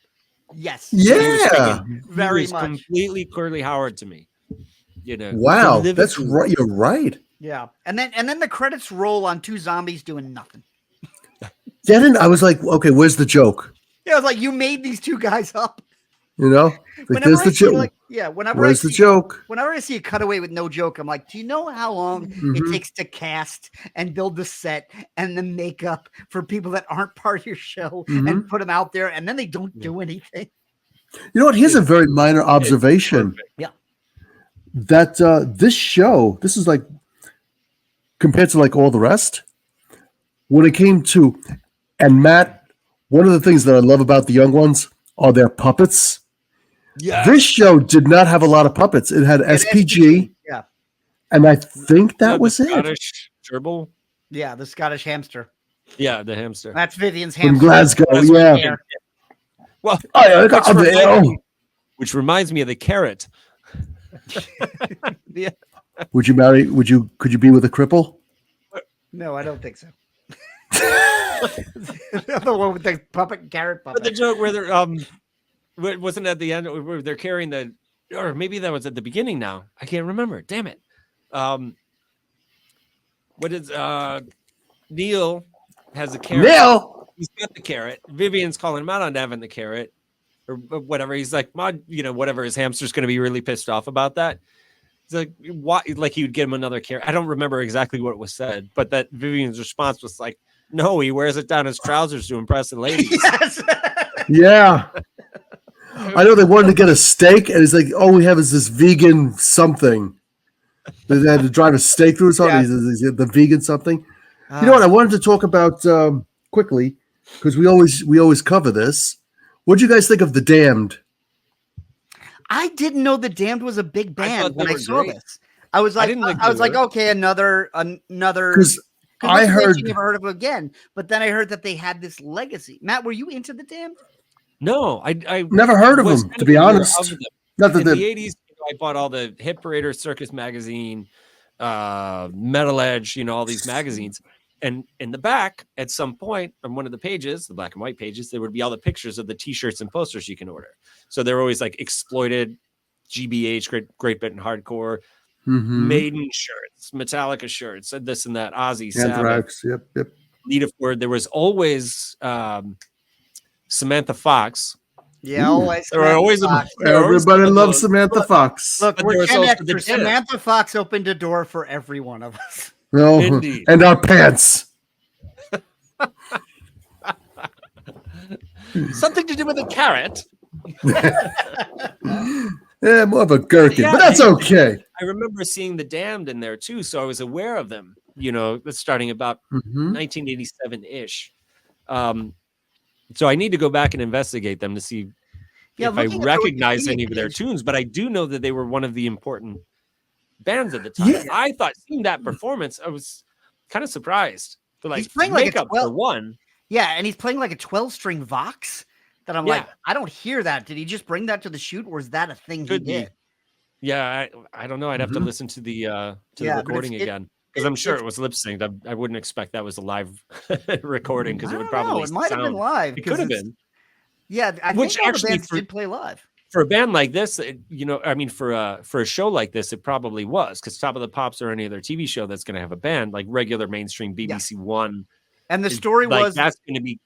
Yes. yeah. Very He was much. completely Curly Howard to me. Wow. from That's Liverpool. right. You're right. Yeah. And then the credits roll on two zombies doing nothing. Then I was like, okay, where's the joke? Yeah, I was like, you made these two guys up. You know? Like, there's I the see, joke. Where's the joke? Whenever I see a cutaway with no joke, I'm like, do you know how long it Mhm. takes to cast and build the set and the makeup for people that aren't part of your show and put them out there, and then they don't do anything? You know what? Here's a very minor observation. Perfect. Yeah. That this show, this is like compared to like all the rest, when it came to And Matt, one of the things that I love about the young ones are their puppets. Yeah. This show did not have a lot of puppets. It had SPG. Yeah. And I think that was the it. Scottish gerbil. Yeah, the Scottish hamster. Yeah, the hamster. That's Vivian's From hamster. Glasgow, yeah. Well, which reminds me of the carrot. Yeah. Could you be with a cripple? No, I don't think so. The one with the carrot puppet. But the joke where they're wasn't at the end where they're carrying the, or maybe that was at the beginning now. I can't remember. Damn it. What is Neil has a carrot. Neil, he's got the carrot. Vivian's calling him out on having the carrot or whatever. He's like, whatever. His hamster's going to be really pissed off about that. He's like, why? Like he would get him another carrot. I don't remember exactly what was said, but that Vivian's response was like, no, he wears it down his trousers to impress the ladies. Yes. Yeah. I know they wanted to get a steak, and it's like, all we have is this vegan something. They had to drive a steak through or something. Yeah. The vegan something. You know what? I wanted to talk about quickly because we always cover this. What do you guys think of The Damned? I didn't know The Damned was a big band when I saw great. this. I was like, okay, another. Because I heard you never heard of it again, but then I heard that they had this legacy. Matt, were you into The Damned? No, I never heard of them, to be honest. Not in the 80s, I bought all the Hit Parader, Circus Magazine, Metal Edge, all these magazines. And in the back, at some point on one of the pages, the black and white pages, there would be all the pictures of the T-shirts and posters you can order. So they're always like Exploited, GBH, Great Bit and Hardcore, Maiden shirts, Metallica shirts, and this and that, Ozzy, Anthrax, Sabbath, yep. Lita Ford. There was always Samantha Fox. Yeah, always. Everybody loves Samantha Fox. Look, we're Gen Xers. Samantha Fox opened a door for every one of us. No, and our pants. Something to do with a carrot. Yeah, more of a gherkin, but that's okay. I remember seeing The Damned in there too, so I was aware of them. Starting about 1987-ish. So I need to go back and investigate them to see if I recognize any of their tunes. But I do know that they were one of the important bands at the time. Yeah. I thought seeing that performance, I was kind of surprised. But he's playing makeup for one. Yeah, and he's playing like a 12-string Vox. That I'm like, I don't hear that. Did he just bring that to the shoot, or is that a thing he did? Yeah, I don't know. I'd have to listen to the recording again. Because I'm sure it was lip synced. I wouldn't expect that was a live recording because it would probably it might have been live. It could have been. Yeah, I think all the bands did play live. For a band like this, for a show like this, it probably was because Top of the Pops or any other TV show that's going to have a band like regular mainstream BBC One. And the story was that's going to be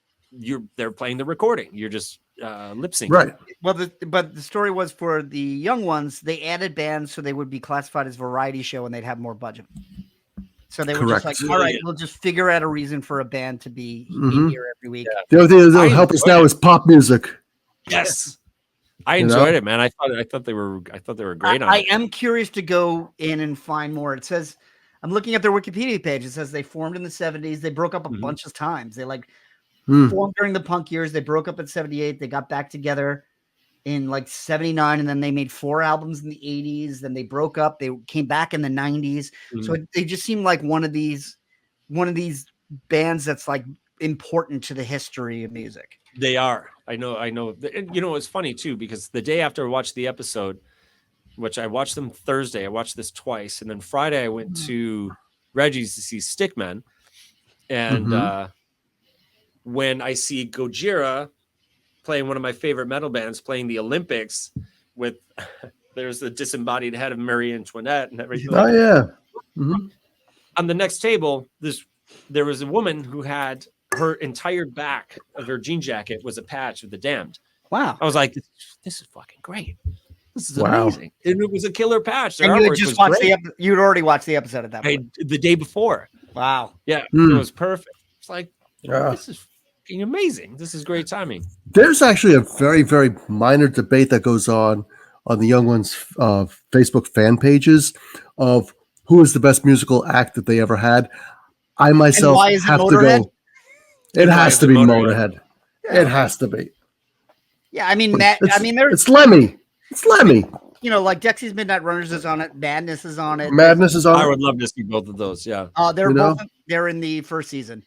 they're playing the recording. You're just lip syncing, right? Well, but the story was for the young ones. They added bands so they would be classified as variety show and they'd have more budget. So they were just like, all right, we'll just figure out a reason for a band to be in here every week. Yeah. The other thing that'll help us now is pop music. Yes, I enjoyed it, man. I thought they were great. I am curious to go in and find more. It says I'm looking at their Wikipedia page. It says they formed in the 70s. They broke up a bunch of times. They formed during the punk years. They broke up in 78. They got back together in 79, and then they made 4 albums in the 80s. Then they broke up. They came back in the 90s. So they just seem like one of these bands that's important to the history of music. They are. I know. It's funny too because the day after I watched the episode, which I watched them Thursday, I watched this twice, and then Friday I went to Reggie's to see Stickman, and when I see Gojira playing one of my favorite metal bands playing the Olympics with there's the disembodied head of Marie Antoinette and everything. Oh yeah. On the next table, there was a woman who had her entire back of her jean jacket was a patch of The Damned. Wow. I was like, this is fucking great. This is amazing. And it was a killer patch. And you had just watched you'd already watched the episode at that point. The day before. Wow. Yeah. It was perfect. It's like, this is fucking amazing. This is great timing. There's actually a very, very minor debate that goes on the Young Ones Facebook fan pages of who is the best musical act that they ever had. I myself have to go. It has to be Motorhead. Motorhead. It has to be. Yeah, I mean, Matt. I mean, there's it's Lemmy. It's Lemmy. you know, like Dexy's Midnight Runners is on it. Madness is on it. Madness is on. I would love to see both of those. Yeah. They're You know? both. They're in the first season.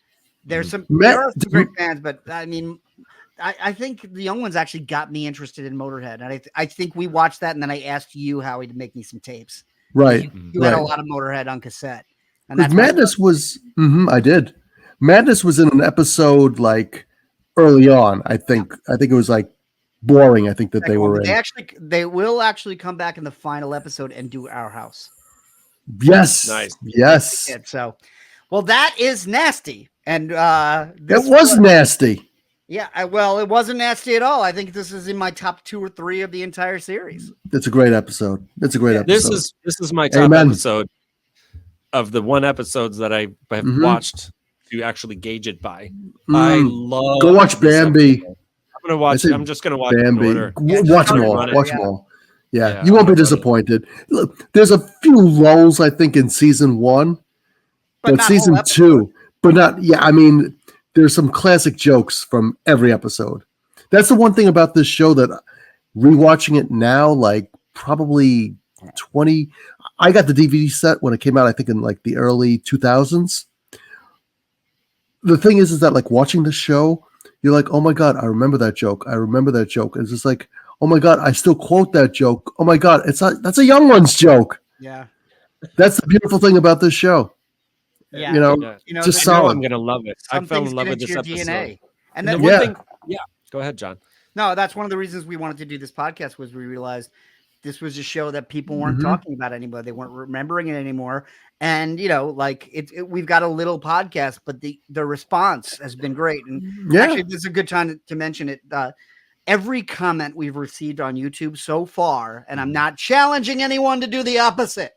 There's some. Matt- there are some great fans, but I mean, I think the young ones actually got me interested in Motorhead, and I think we watched that, and then I asked you, Howie, to make me some tapes. Right. You had a Right. lot of Motorhead on cassette, and that's Madness was. I did. Madness was in an episode like early on. I think it was like boring. I think that they were in. They will actually come back in the final episode and do Our House. Yes. Nice. Yes. So, well, that is nasty, and It was nasty. Yeah, well, it wasn't nasty at all. I think this is in my top 2 or 3 of the entire series. It's a great episode. It's a great episode. This is my top Amen. episode of the one episodes that I have watched to actually gauge it by. I love. Go watch this Bambi. episode. I'm gonna watch. I'm just gonna watch Bambi. in order. Watch them all. run it, Watch yeah. them all. Yeah, Yeah, you won't be I'll run it. disappointed. Look, there's a few lulls I think in season 1, but not season whole episode. 2, but not. Yeah, I mean, there's some classic jokes from every episode. That's the one thing about this show that rewatching it now, like probably 20. I got the DVD set when it came out. I think in like the early 2000s. The thing is that like watching the show, you're like, oh my God, I remember that joke. I remember that joke. It's just like, oh my God, I still quote that joke. Oh my God, that's a young one's joke. Yeah. That's the beautiful thing about this show. Yeah. You know, just I know solid. I'm gonna love it. I fell in love with this episode. DNA. And And then the one Yeah. thing, go ahead, John. no, that's one of the reasons we wanted to do this podcast was we realized this was a show that people weren't talking about anymore. They weren't remembering it anymore. And, you know, like we've got a little podcast, but the response has been great. And actually, this is a good time to mention it. Every comment we've received on YouTube so far, and I'm not challenging anyone to do the opposite.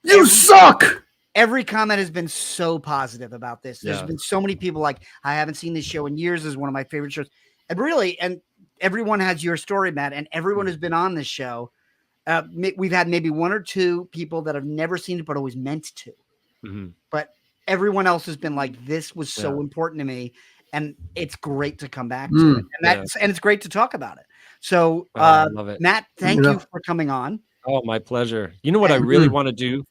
You suck. Every comment has been so positive about this. There's Yeah. been so many people like, I haven't seen this show in years. This is one of my favorite shows. And really, and everyone has your story, Matt, and everyone who's been on this show. We've had maybe 1 or 2 people that have never seen it, but always meant to. But everyone else has been like, this was so important to me. And it's great to come back to it. And it's great to talk about it. So, I love it. Matt, thank you for coming on. Oh, my pleasure. You know what I really want to do?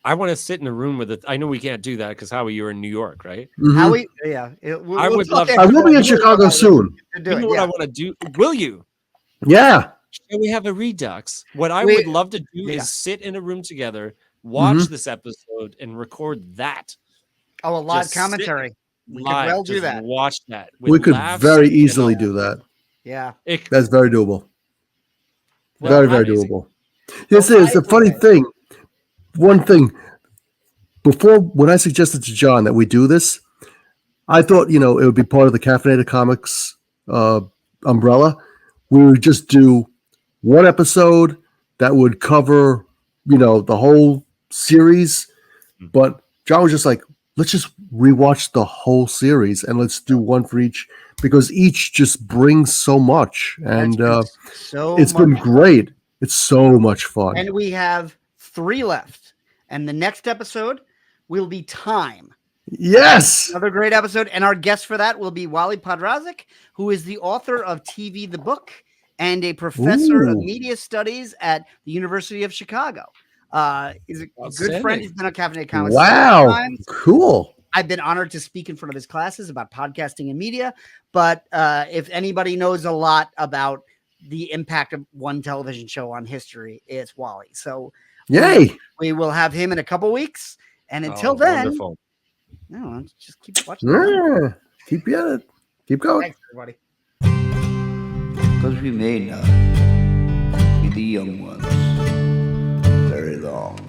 I want to sit in a room with it. I know we can't do that because Howie, you're in New York, right? Howie, yeah. I would love. I will be in Chicago soon. You know what I want to do? Will you? Yeah. Shall we have a redux? What I would love to do is sit in a room together, watch this episode, and record that. Oh, a live Just commentary. We could live. well do Just that. Watch that. We could laughs very and easily all. do that. Yeah. That's very doable. Well, very amazing. doable. This is the funny thing. One thing, before when I suggested to John that we do this, I thought, it would be part of the Caffeinated Comics umbrella. We would just do one episode that would cover, the whole series. But John was just like, let's just rewatch the whole series and let's do one for each because each just brings so much. And it's been great. It's so much fun. And we have 3 left. And the next episode will be Time. Yes. Another great episode. And our guest for that will be Wally Podrazik, who is the author of TV The Book and a professor of media studies at the University of Chicago. He's a good friend. He's been on Caffeinated Comics. Wow. Cool. I've been honored to speak in front of his classes about podcasting and media. But if anybody knows a lot about the impact of one television show on history, it's Wally. So yay. We will have him in a couple weeks. And until then, wonderful. no, just keep watching. Yeah. Keep at it. Keep going. Thanks, everybody. Because we may not be the young ones very long.